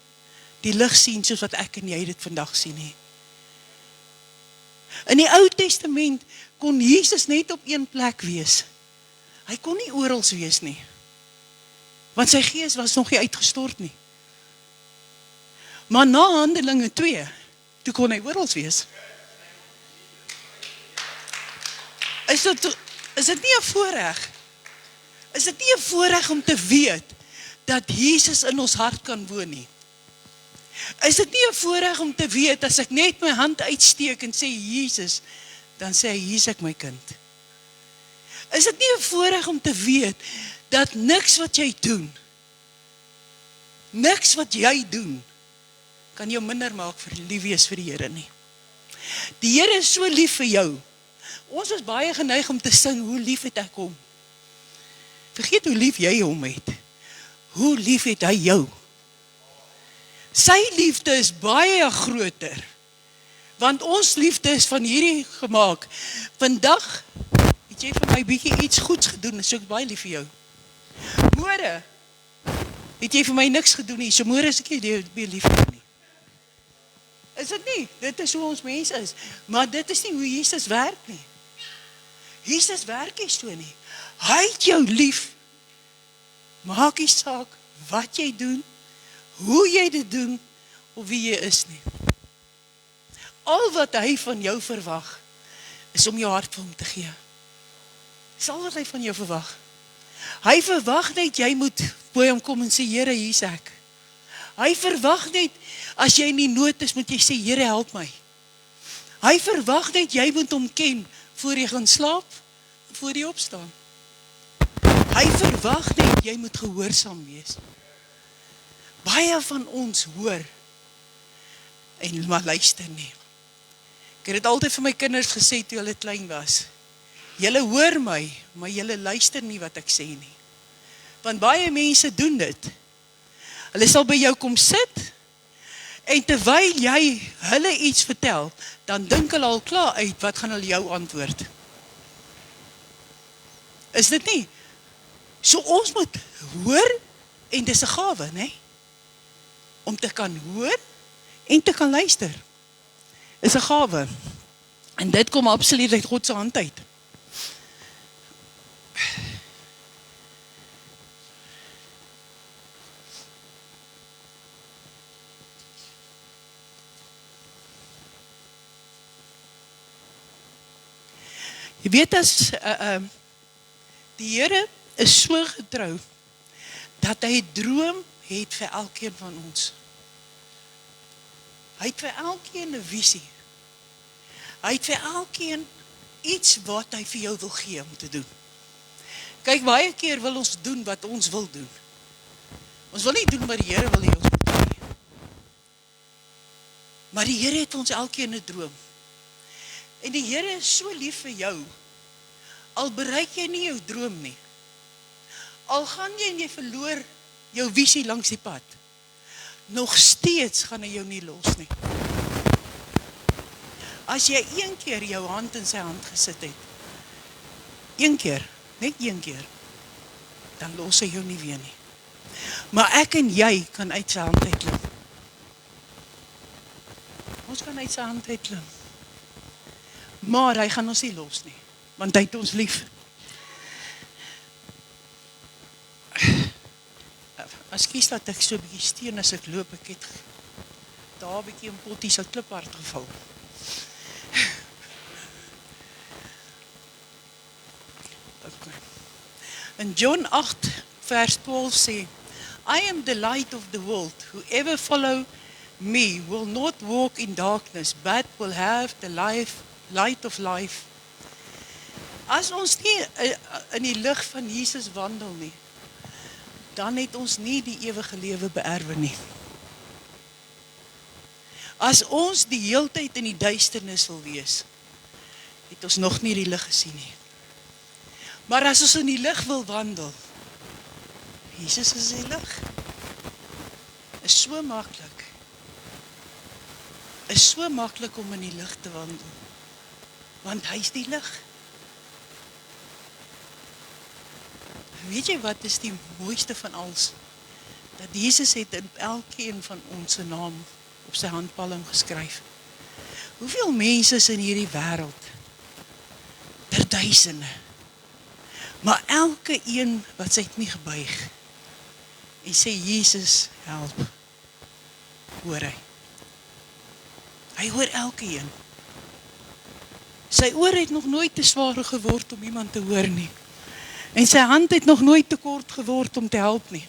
die lig sien soos wat ek en jy dit vandag sien nie. In die Ou Testament kon Jesus net op een plek wees. Hy kon nie oral wees nie. Want sy gees was nog nie uitgestort nie. Maar na Handelinge 2, toe kon hy oral wees. Is dit nie 'n voorreg? Is dit nie 'n voorreg om te weet dat Jesus in ons hart kan woon nie? Is dit nie 'n voorreg om te weet, as ek net my hand uitsteek en sê Jesus, dan sê hy, hier is ek my kind. Is dit nie 'n voorreg om te weet, dat niks wat jy doen, Niks wat jy doen kan jou minder maak vir lief wees vir die Here nie. Die Here is so lief vir jou. Ons is baie geneig om te sing, hoe lief het ek hom. Vergeet hoe lief jy hom het. Hoe lief het hy jou? Sy liefde is baie groter. Want ons liefde is van hierdie gemaak. Vandag het jy vir my bietjie iets goeds gedoen, en so ek baie lief vir jou. Môre het jy vir my niks gedoen nie, so môre is ek nie meer lief vir jou nie. Is dit nie? Dit is hoe ons mense is. Maar dit is nie hoe Jesus werk nie. Jesus werk nie so nie. Hy het jou lief. Maak nie saak wat jy doen, hoe jy dit doen, of wie jy is nie. Al wat hy van jou verwag, is om jou hart vir hom te gee. Dis al wat hy van jou verwag. Hy verwag net, jy moet by hom kom en sê, Here, hier is ek. Hy verwag net, as jy in die nood is, moet jy sê, Here, help my. Hy verwag net, jy moet hom ken, voor jy gaan slaap, voor jy opstaan. Hy verwag net, jy moet gehoorsaam wees. Baie van ons hoor, en maar luister nie. Ek het dit altyd vir my kinders gesê, toe hulle klein was. Julle hoor my, maar julle luister nie wat ek sê nie. Want baie mense doen dit. Hulle sal by jou kom sit, en terwyl jy hulle iets vertel, dan dink hulle al klaar uit, wat gaan hulle jou antwoord. Is dit nie? So ons moet hoor, en dis 'n gawe, né? Om te kan hoor, en te kan luister. Is 'n gawe. En dit kom absoluut uit God se hand uit. Jy weet as die Here is so getrou dat hy 'n droom het vir elkeen van ons. Hy het vir elkeen 'n visie. Hy het vir elkeen iets wat hy vir jou wil gee om te doen. Kyk, baie keer wil ons doen wat ons wil doen. Ons wil nie doen wat die Here wil hê ons moet doen nie. Maar die Here het ons elkeen 'n droom. En die Here is so lief vir jou, al bereik jy nie jou droom nie. Al gaan jy en jy verloor jou visie langs die pad, nog steeds gaan hy jou nie los nie. As jy een keer jou hand in sy hand gesit het, een keer, net een keer, dan los hy jou nie weer nie. Maar ek en jy kan uit sy hand uitklim. Ons kan uit sy hand uitklim. Maar hy gaan ons nie los nie, want hy het ons lief. Ekskuus dat ek so 'n bietjie steun as ek loop, ek het daar 'n bietjie 'n pottie se kliphard geval. Okay. In John 8 vers 12 sê, I am the light of the world. Whoever follow me will not walk in darkness, but will have the light of life. As ons nie in die lig van Jesus wandel nie, dan het ons nie die ewige lewe beerwe nie. As ons die heeltyd in die duisternis wil wees, het ons nog nie die lig gesien nie. Maar as ons in die lig wil wandel, Jesus is die lig. Is so maklik. Is so maklik om in die lig te wandel. Want hy is die lig. Weet jy wat is die mooiste van alles? Dat Jesus het in elkeen van ons se naam op sy handpalm geskryf. Hoeveel mense is in hierdie wêreld? Per duisende. Maar elke een wat sy het nie gebuig en sê, Jesus, help. Hoor hy. Hy hoor elke een. Sy oor het nog nooit te swaar geword om iemand te hoor nie. En sy hand het nog nooit te kort geword om te help nie.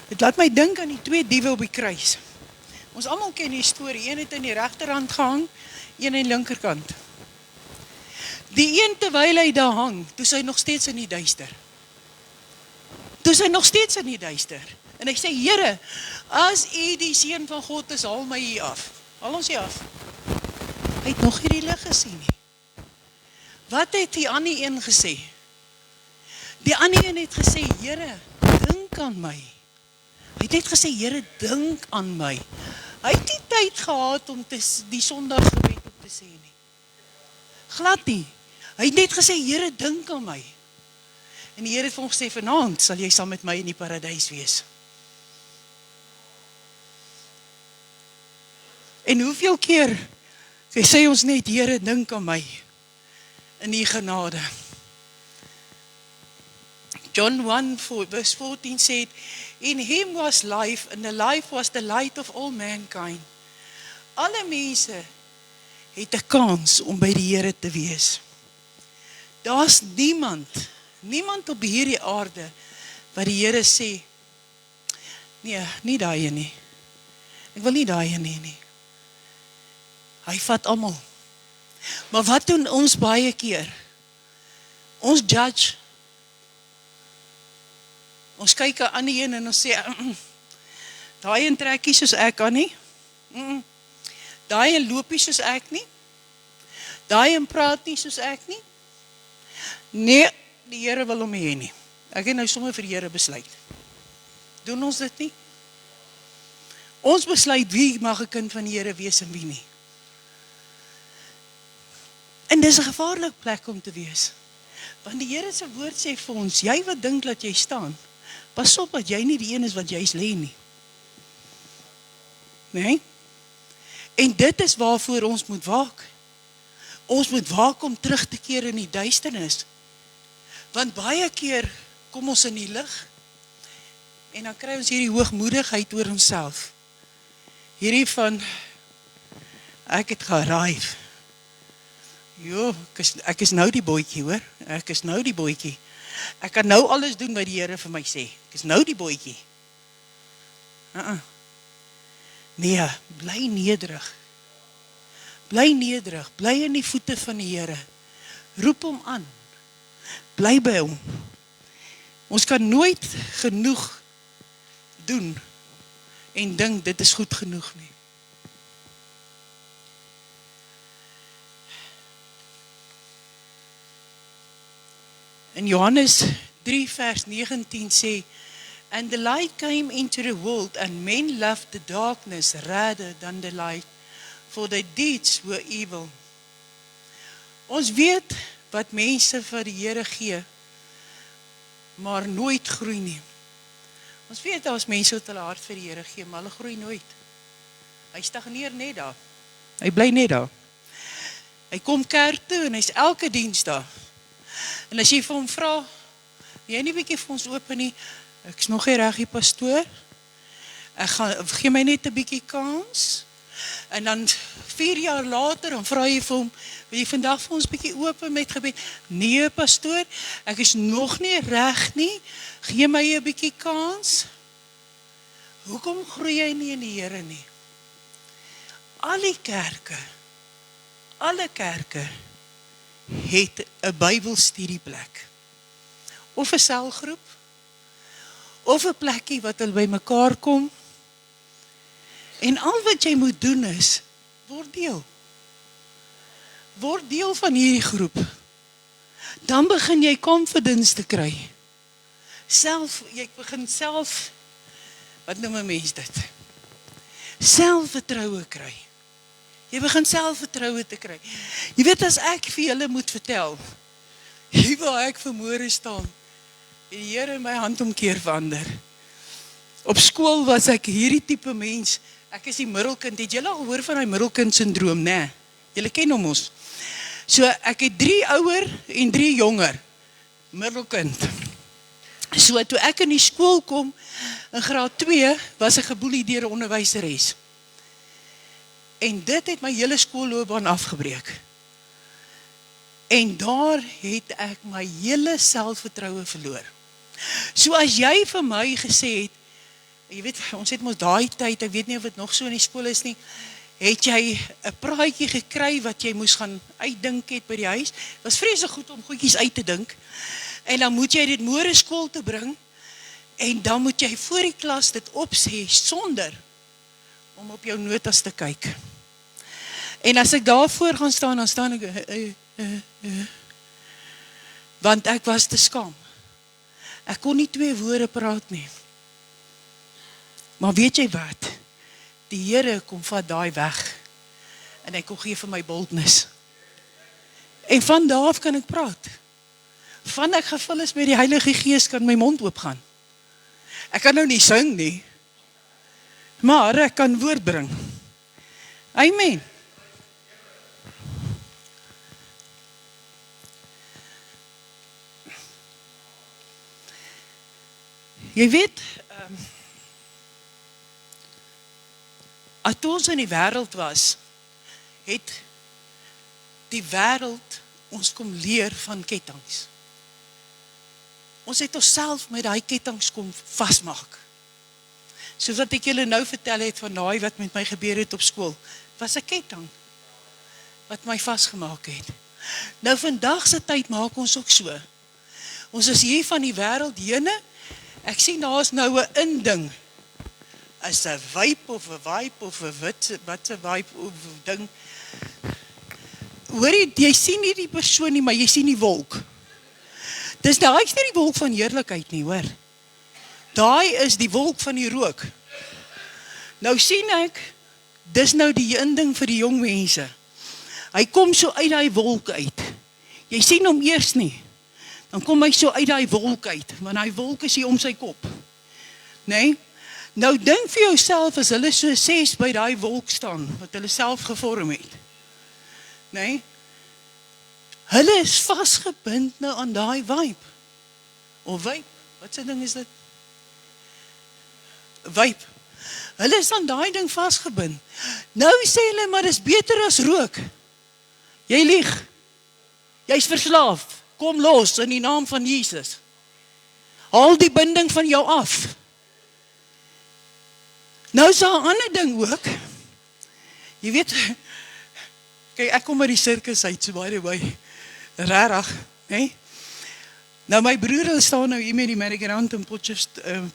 Dit laat my dink aan die twee diewe op die kruis. Ons almal ken die storie, een het in die regterhand gehang, een in die linkerkant. Die een terwyl hy daar hang, toe is hy nog steeds in die duister. En hy sê, Here, as U die Seun van God is, haal my hier af. Haal ons hier af. Hy het nog nie die lig gesien nie. Wat het die ander een gesê? Die ander een het gesê, Here, dink aan my. Hy het net gesê, Here, dink aan my. Hy het nie tyd gehad om die Sondaggebed op te sê nie. Glad nie. Hy het net gesê, Here, dink aan my. En die Here het vir hom gesê, vanaand sal jy saam met my in die paradys wees. En hoeveel keer sê ons net, Here, dink aan my in die genade. John 1 verse 14 said, In him was life, and the life was the light of all mankind. Alle mense het 'n kans om by die Here te wees. Daar's niemand op hierdie aarde wat die Here sê, nee, nie daai een nie. Ek wil nie daai een nie. Hy vat almal. Maar wat doen ons baie keer? Ons judge. Ons kyk 'n ander een en ons sê, daai een trekkie soos ek kan nie. Daai een loop nie soos ek nie. Daai een praat nie soos ek nie. Nee, die Here wil hom hê nie. Ek het nou sommer vir die Here besluit. Doen ons dit nie? Ons besluit wie mag 'n kind van die Here wees en wie nie. En dis 'n gevaarlike plek om te wees. Want die Here se woord sê vir ons, jy wat dink dat jy staan, pas op dat jy nie die een is wat jy lê nie. Nee? En dit is waarvoor ons moet waak. Ons moet waak om terug te keer in die duisternis. Want baie keer kom ons in die lig en dan kry ons hierdie hoogmoedigheid oor onsself. Hierdie van, ek het gearrive. Jo, ek is nou die boetjie hoor, ek is nou die boetjie. Ek kan nou alles doen wat die Here vir my sê, ek is nou die boetjie. Nee, bly nederig. Bly nederig, bly in die voete van die Here. Roep hom aan, bly by hom. Ons kan nooit genoeg doen en dink dit is goed genoeg nie. In Johannes 3 vers 19 sê, And the light came into the world, and men loved the darkness rather than the light, for their deeds were evil. Ons weet wat mense vir die Here gee, maar nooit groei nie. Ons weet daar's mense wat hulle hart vir die Here gee, maar hulle groei nooit. Hy stagneer net daar. Hy bly net daar. Hy kom kerk toe en hy's elke Dinsdag. En as jy vir hom vra, jy nie bietjie vir ons open nie, ek is nog nie reg, pastoor. Gee my net 'n bietjie kans. En dan 4 jaar later, dan vra jy vir hom, wil jy vandag vir ons bietjie open met gebed? Nee, pastoor, ek is nog nie reg nie. Gee my 'n bietjie kans. Hoekom groei jy nie in die Here nie? Alle kerke het 'n Bybelstudieplek. Of 'n selgroep, of 'n plekkie wat hulle by mekaar kom. En al wat jy moet doen is, word deel. Word deel van hierdie groep. Dan begin jy confidence te kry. Jy begin self, wat noem 'n mens dit? Selfvertroue kry. Jy begin selfvertroue te kry. Jy weet, as ek vir julle moet vertel, hier waar ek vanmôre staan, en die Here my handomkeer verander. Op skool was ek hierdie tipe mens. Ek is die middelkind. Het julle al gehoor van die middelkind syndroom, né? Julle ken hom mos. So ek het 3 ouer en 3 jonger. Middelkind. So toe ek in die skool kom, in graad 2, was ek geboelie deur 'n onderwyseres. En dit het my hele skoolloopbaan afgebreek. En daar het ek my hele selfvertroue verloor. So as jy vir my gesê het, jy weet, ons het mos daai tyd, ek weet nie of dit nog so in die skool is nie, het jy 'n praatjie gekry wat jy moes gaan uitdink het by die huis. Dit was vreeslik goed om goedjies uit te dink. En dan moet jy dit môre skool te bring, en dan moet jy voor die klas dit opsê, sonder om op jou notas te kyk. En as ek daar voor gaan staan, dan staan ek, want ek was te skaam. Ek kon nie 2 woorde praat nie. Maar weet jy wat? Die Here kom vat daai weg, en hy kom gee vir my boldness. En van daar af kan ek praat. Van ek gevul is met die Heilige Gees, kan my mond oopgaan. Ek kan nou nie sing nie, maar ek kan woord bring. Amen. Jy weet, toe ons in die wêreld was, het die wêreld ons kom leer van kettinge. Ons het onsself met daai kettinge kom vasmaak. Soos wat ek julle nou vertel het van daai wat met my gebeur het op skool, was 'n ketting wat my vasgemaak het. Nou vandag se tyd maak ons ook so. Ons is hier van die wêreld hene. Ek sien daar is nou 'n inding. Is 'n vibe of 'n vibe of 'n wat 'n vibe of ding. Hoor jy sien nie die persoon nie, maar jy sien die wolk. Dis daai is nie die wolk van heerlikheid nie, hoor. Daai is die wolk van die rook. Nou sien ek, dis nou die inding vir die jong mense. Hy kom so uit daai wolk uit. Jy sien hom eers nie. Dan kom hy so uit daai wolk uit, want daai wolk is hier om sy kop. Nee? Nou dink vir jouself as hulle so 6 by daai wolk staan, wat hulle self gevorm het. Nee? Hulle is vasgebind nou aan daai vibe. Of vibe, wat se ding is dit? Vibe. Hulle is aan daai ding vasgebind. Nou sê hulle, maar dis beter as rook. Jy lieg. Jy's verslaaf. Kom los in die naam van Jesus. Haal die binding van jou af. Nou is daar 'n ander ding ook. Jy weet, kyk, ek kom uit die sirkus uit, so by the way. Rarig, nee? Nou my broer, hulle staan nou hier met die Merry-go-round in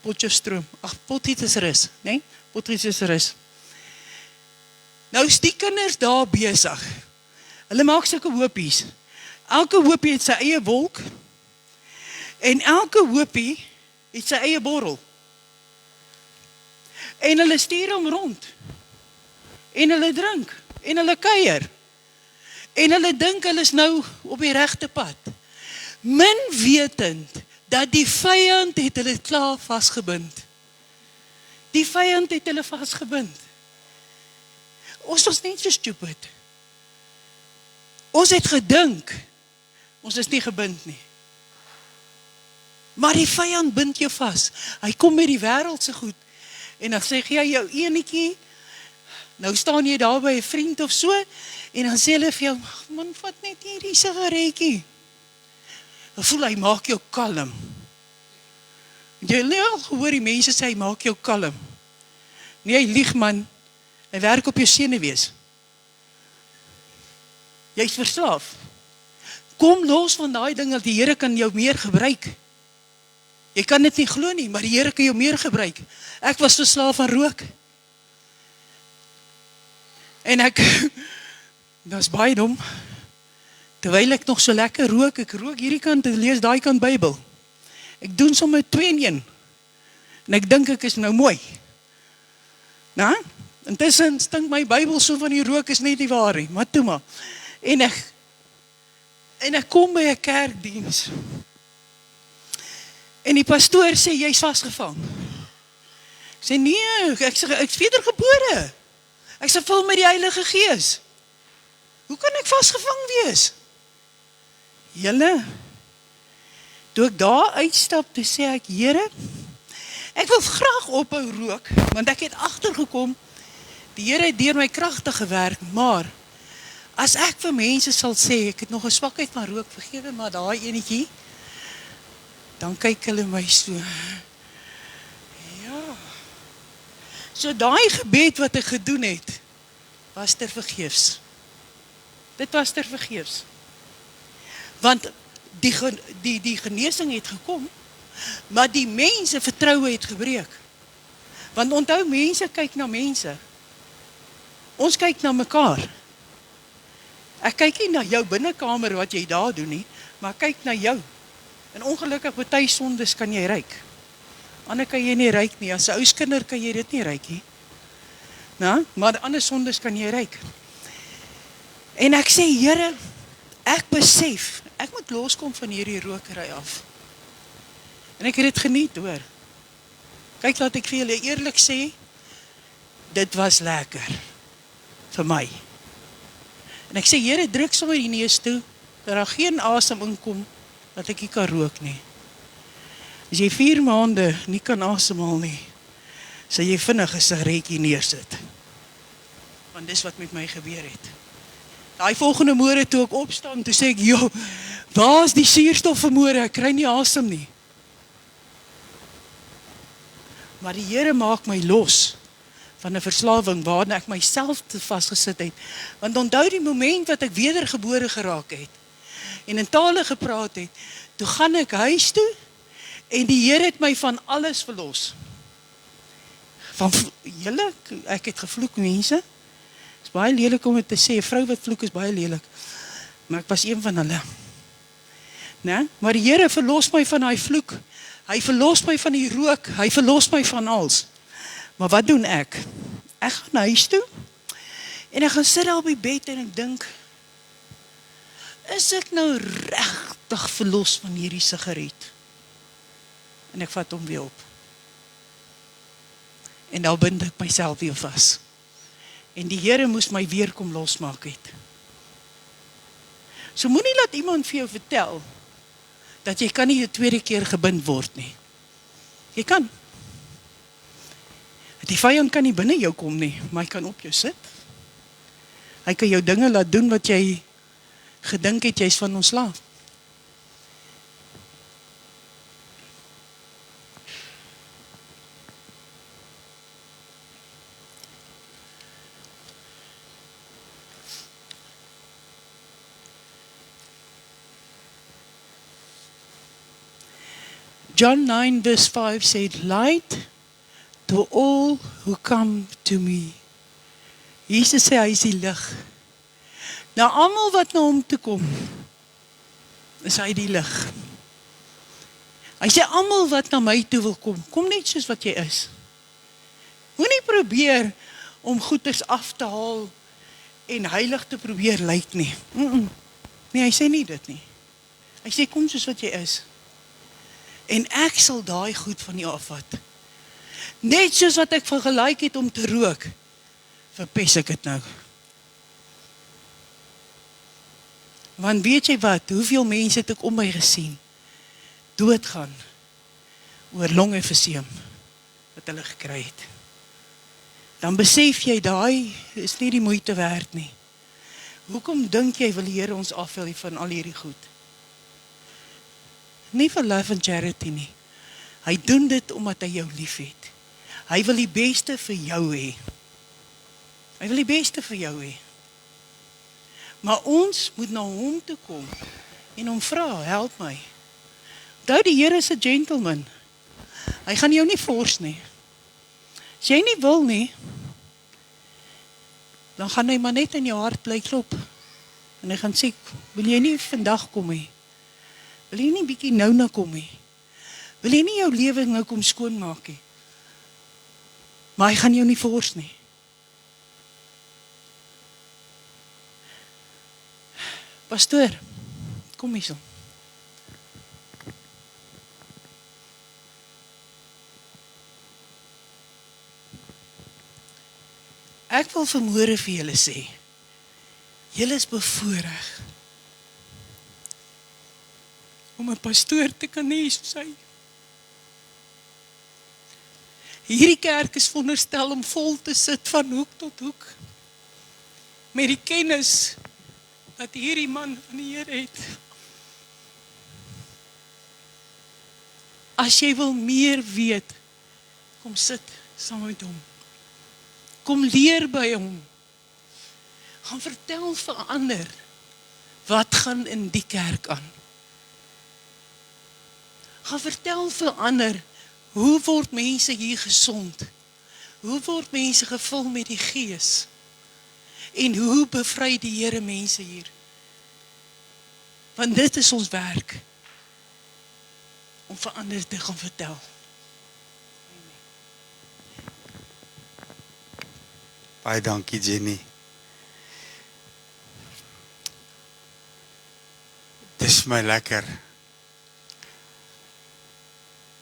Potchefstroom. Ag, Potgietersrus, nee? Potgietersrus. Nou is die kinders daar besig. Hulle maak sulke hoopies. Elke hoopie het sy eie wolk, en elke hoopie het sy eie borrel. En hulle stuur hom rond. En hulle drink. En hulle kuier. En hulle dink hulle is nou op die regte pad. Min wetend dat die vyand het hulle klaar vasgebind. Die vyand het hulle vasgebind. Ons was net so stupid. Ons het gedink, ons is nie gebind nie. Maar die vyand bind jou vas. Hy kom met die wêreldse goed. En dan sê jy jou enetjie, nou staan jy daar by 'n vriend of so, en dan sê hulle vir jou, man, vat net hierdie sigaretjie. Dan voel hy, maak jou kalm. Jy het al gehoor die mense sê, hy maak jou kalm. Nee, hy lieg, man. Hy werk op jou senuwees. Jy's verslaaf. Kom los van daai ding, dat die Here kan jou meer gebruik. Jy kan dit nie glo nie, maar die Here kan jou meer gebruik. Ek was verslaaf aan rook. En ek, dat is baie dom, terwyl ek nog so lekker rook, ek rook hierdie kant en lees daai kant Bybel. Ek doen sommer 2 in 1. En ek dink ek is nou mooi. Nou, intussen stink my Bybel so van die rook is net nie waar nie, maar toe maar. En ek kom by 'n kerkdiens. En die pastoor sê, jy's vasgevang. Ek sê, nee, ek is wedergebore. Ek is vol met die Heilige Gees. Hoe kan ek vasgevang wees? Julle, toe ek daar uitstap, toe sê ek, Here, ek wil graag ophou rook, want ek het agtergekom, die Here het deur my kragtig gewerk, maar as ek vir mense sal sê, ek het nog 'n swakheid van rook, vergewe maar daai enetjie, dan kyk hulle my so. Ja. So daai gebed wat ek gedoen het, was ter vergeefs. Dit was ter vergeefs. Want die genesing het gekom, maar die mense vertroue het gebreek. Want onthou, mense kyk na mense. Ons kyk na mekaar. Ek kyk nie na jou binnekamer wat jy daar doen nie, maar ek kyk na jou. En ongelukkig party sondes kan jy ryk. Ander kan jy nie ryk nie. As 'n ouskinder kan jy dit nie ryk nie. Nou, maar ander sondes kan jy ryk. En ek sê, Here, ek besef, ek moet loskom van hierdie rokery af. En ek het dit geniet, hoor. Kyk, laat ek vir julle eerlik sê, dit was lekker. Vir my. En ek sê, Here, druk sommer die neus toe, dat daar geen asem inkom, dat ek nie kan rook nie. As jy 4 maande nie kan asemhaal nie, sal jy vinnig 'n sigaretjie neersit. Want dis wat met my gebeur het. Daai volgende môre toe ek opstaan, toe sê ek, "Jo, waar is die suurstof vanmôre? Ek kry nie asem nie." Maar die Here maak my los van 'n verslawing waarna ek myself te vasgesit het. Want onthou die moment wat ek wedergebore geraak het en in tale gepraat het, toe gaan ek huis toe en die Here het my van alles verlos. Van julle, ek het gevloek, mense. Is baie lelik om dit te sê, 'n vrou wat vloek is baie lelik. Maar ek was een van hulle. Nee? Maar die Here verlos my van daai vloek. Hy verlos my van die rook, hy verlos my van alles. Maar wat doen ek? Ek gaan huis toe en ek gaan sit daar op die bed en ek dink, is ek nou regtig verlos van hierdie sigaret? En ek vat hom weer op. En dan bind ek myself weer vas. En die Here moes my weer kom losmaak het. So moenie laat iemand vir jou vertel, dat jy kan nie die tweede keer gebind word nie. Jy kan. Die vyand kan nie binne jou kom nie, maar hy kan op jou sit. Hy kan jou dinge laat doen wat jy gedink het, jy is van ontslaaf. John 9 verse 5 said, "Light to all who come to me." Jesus sê hy is die lig. Nou almal wat na hom toe kom, is hy die lig. Hy sê almal wat na my toe wil kom, kom net soos wat jy is. Moenie probeer om goeders af te haal en heilig te probeer lyk nie. Nee, hy sê nie dit nie. Hy sê kom soos wat jy is. En ek sal daai goed van jou afvat. Net soos wat ek vergelyk het om te rook, verpes ek dit nou. Want weet jy wat, hoeveel mense het ek om my gesien, doodgaan, oor longemfyseem, wat hulle gekry het. Dan besef jy, daai is nie die moeite werd nie. Hoekom dink jy wil die Here ons afval van al hierdie goed? Nie vir love and charity nie. Hy doen dit omdat hy jou lief het. Hy wil die beste vir jou hê. Hy wil die beste vir jou hê. Maar ons moet na hom toe kom en hom vra, help my. Onthou, die Here is 'n gentleman. Hy gaan jou nie force nie. As jy nie wil nie, dan gaan hy maar net in jou hart bly klop. En hy gaan sê, wil jy nie vandag kom nie? Wil jy nie bietjie nou na kom nie? Wil jy nie jou lewe nou kom skoonmaak nie? Maar hy gaan jou nie force nie. Pastoor, kom hier so. Ek wil vanmôre vir julle sê, julle is bevoorreg om 'n pastoor te kan hê soos hy. Hierdie kerk is veronderstel om vol te sit van hoek tot hoek, met die kennis wat hierdie man van die Here het. As jy wil meer weet, kom sit saam met hom. Kom leer by hom. Gaan vertel vir ander wat gaan in die kerk aan. Gaan vertel vir ander, hoe word mense hier gesond? Hoe word mense gevul met die Gees? En hoe bevry die Here mense hier? Want dit is ons werk, om vir ander te gaan vertel. Baie dankie, Jenny. Het is my lekker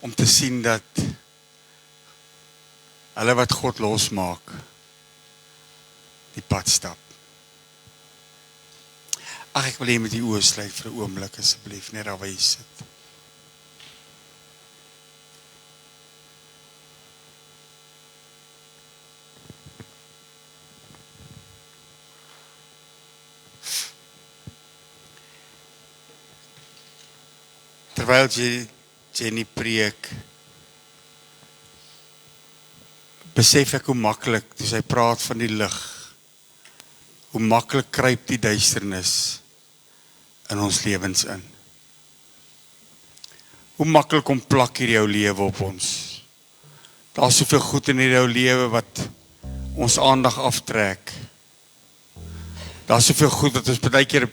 om te sien dat hulle wat God losmaak, die pad stap. Ag, ek wil hier met die oë sluit vir 'n oomblik asseblief, net daar waar jy sit. Terwyl Jenny preek, besef ek hoe maklik, toe sy praat van die lig, hoe maklik kruip die duisternis in ons lewens in. Hoe maklik kom plak hier jou lewe op ons. Daar is soveel goed in jou lewe wat ons aandag aftrek. Daar is soveel goed wat ons baie keer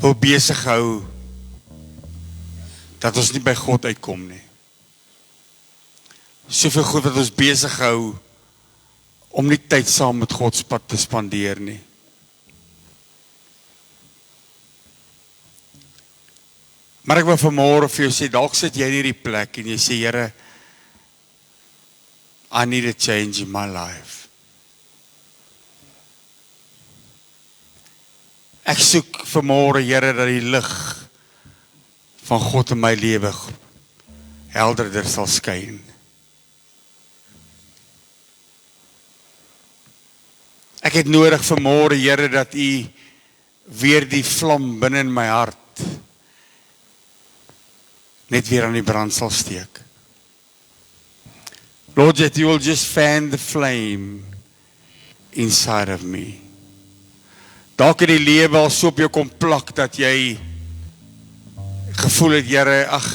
wil besig hou, dat ons nie by God uitkom nie. Soveel goed wat ons besig hou, om nie tyd saam met Gods pad te spandeer nie. Maar ek wil vanmôre vir jou sê, dalk sit jy in hierdie plek, en jy sê, Here, I need a change in my life. Ek soek vanmôre, Here, dat die lig van God in my lewe helderder sal skyn. Ek het nodig vanmôre, Here, dat U weer die vlam binne in my hart net weer aan die brand sal steek. Lord, that you will just fan the flame inside of me. Dalk het die lewe al so op jou kom plak, dat jy gevoel het, Here, ag,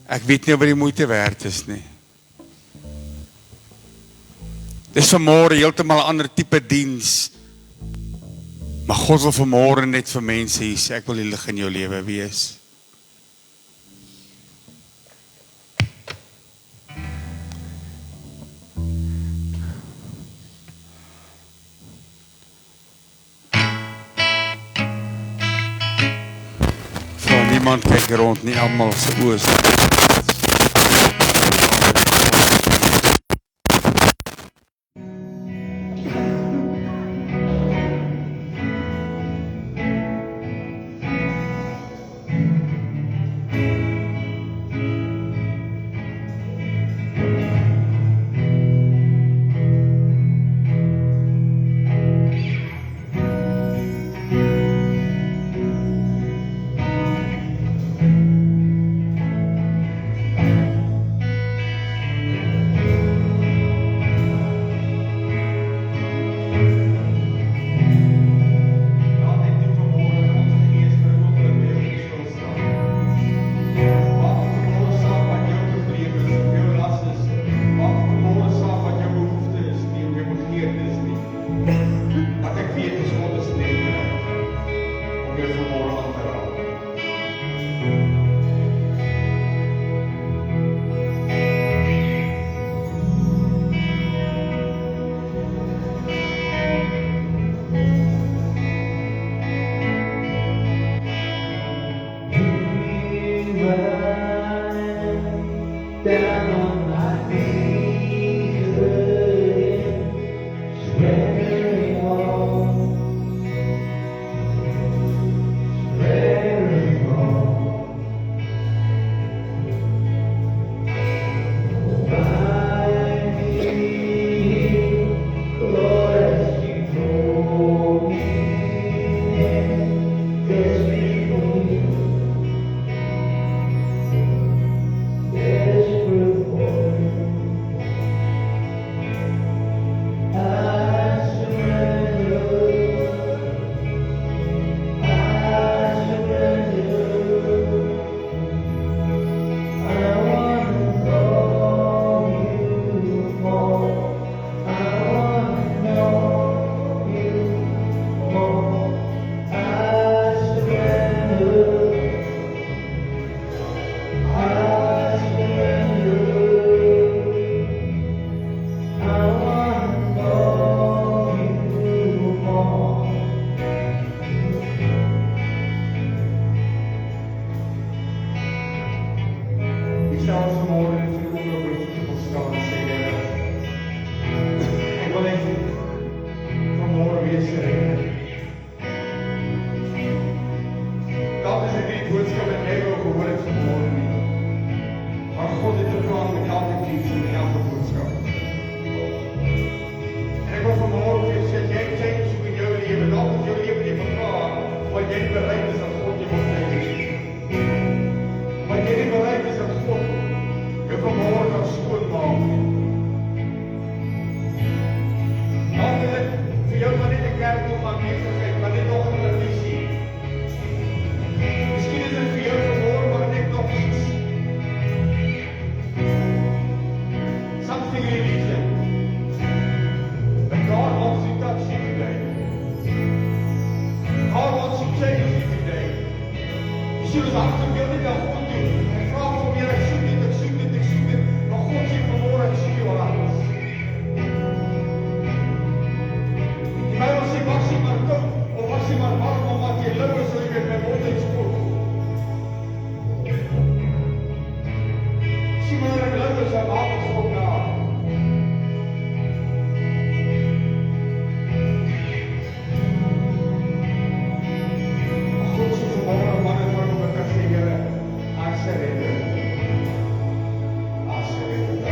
ek weet nie of die moeite werd is nie. Dis vanmôre heeltemal 'n ander tipe diens, maar God wil vanmôre net vir mense hier sê, ek wil die lig in jou lewe wees. Niemand kyk rond nie, almal se oë is. dalk is dit nie die boodskap wat jy wou gehoor het vanmôre nie. Maar God het 'n plan met elke diens en met elke boodskap. En ek wil vanmôre vir jou sê, jy het change soek in jou lewe, dalk is jou lewe nie verklaar, wat jy nie bereid is dat God jou wil change. Wat jy nie bereid is dat God jou vanmôre kan skoonmaak nie. Dalk is dit vir jou maar net 'n kerk toe gaan besig, maar net nog 'n tradisie. Miskien is dit vir jou vanmôre maar net nog iets. Something religion. But God wants to touch you today. God wants to change you today. Jy sê ons hart wil nie dat God doen. Hy vra vir meer, ek soek dit, ek soek dit, ek soek dit. Maar God sê vanmôre, ek soek jou hart. Die Bybel sê, was jy maar koud, of was jy maar warm, omdat jy lou is, so jy met my mond uitspook. Sê maar, ek lou is, en maak ons op na. God sê vanmôre, man en vrou, wat ek sê, Here, I surrender. I surrender.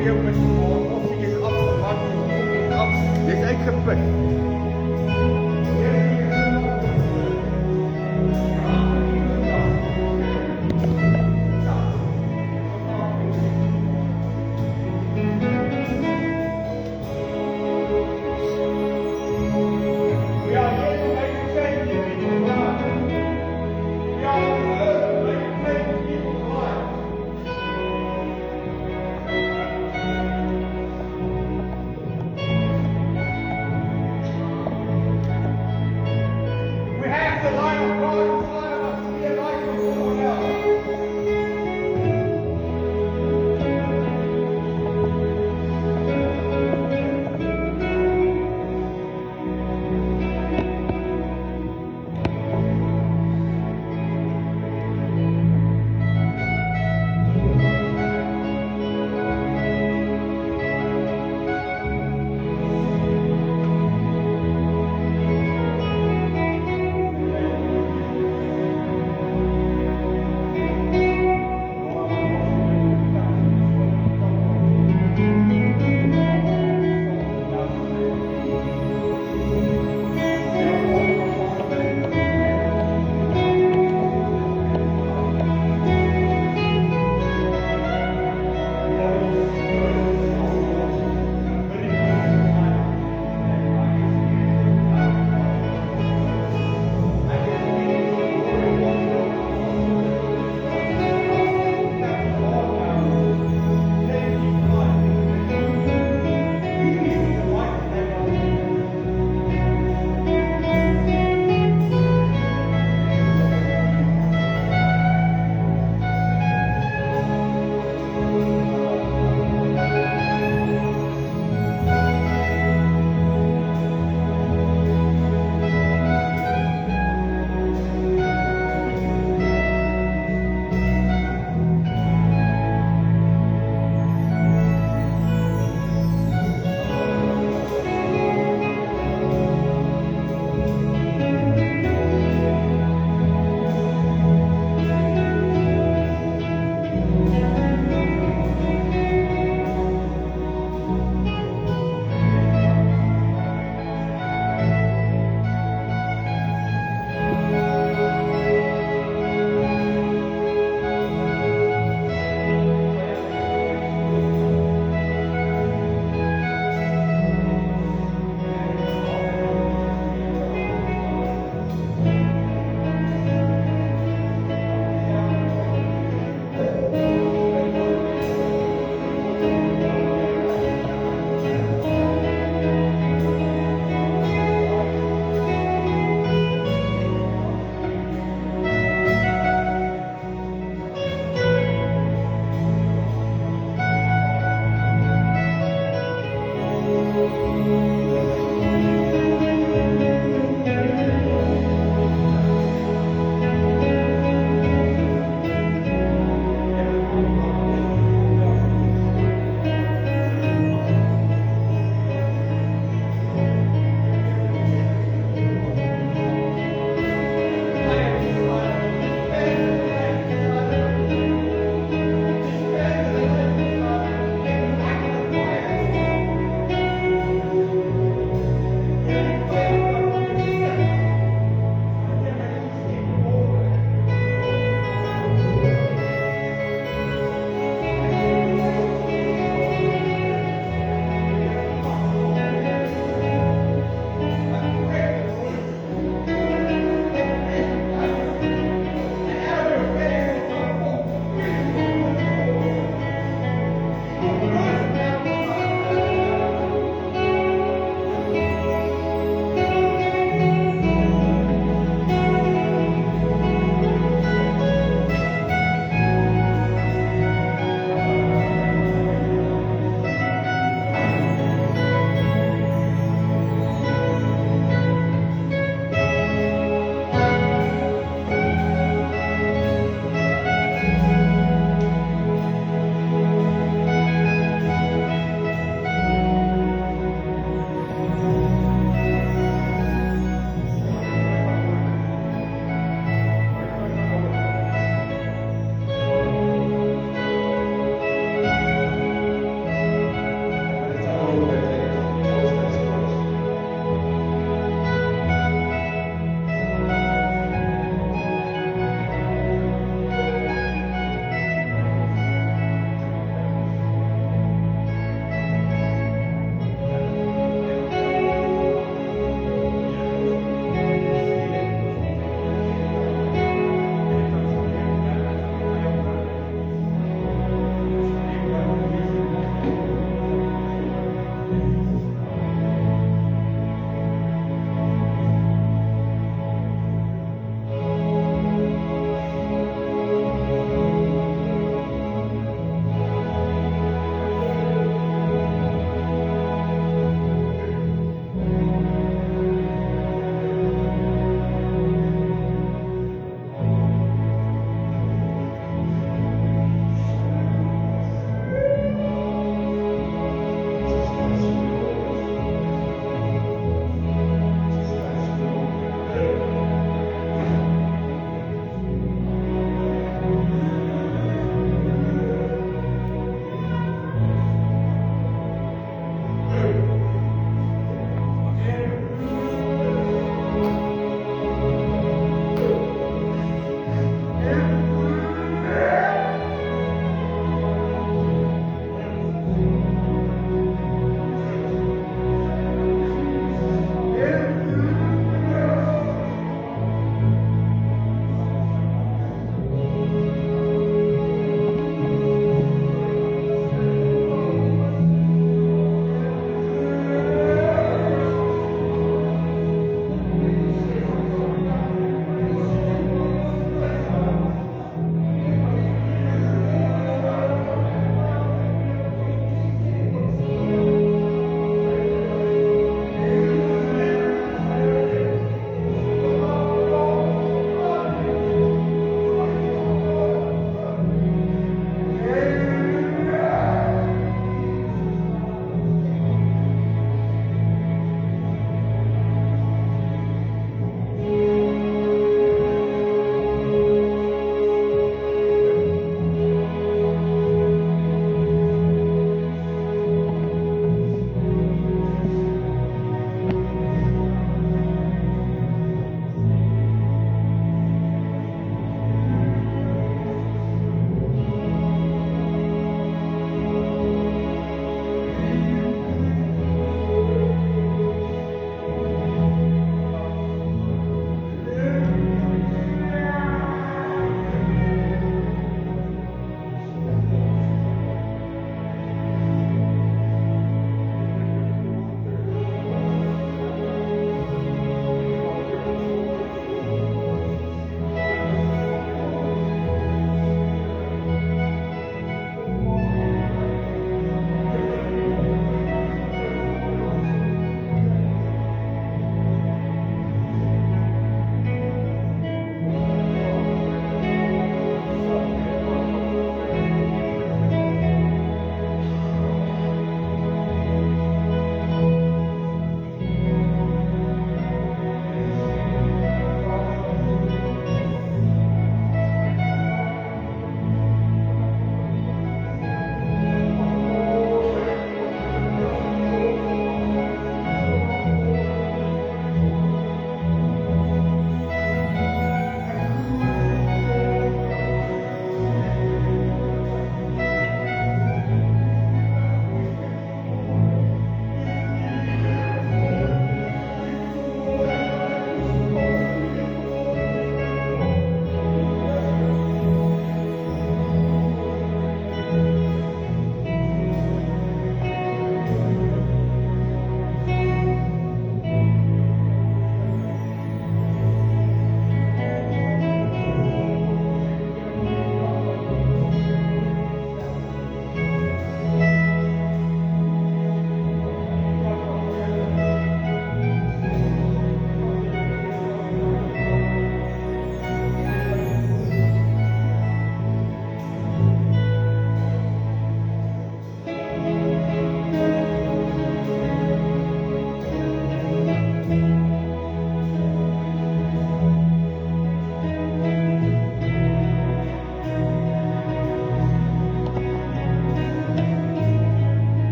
vir jou bid vanmôre, of jy is afgemat, jy's uitgeput. Here, hier is die Lord. We are here to make a change in people's lives. We are on earth to make a change in people's lives.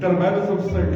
terwyl ons op sing.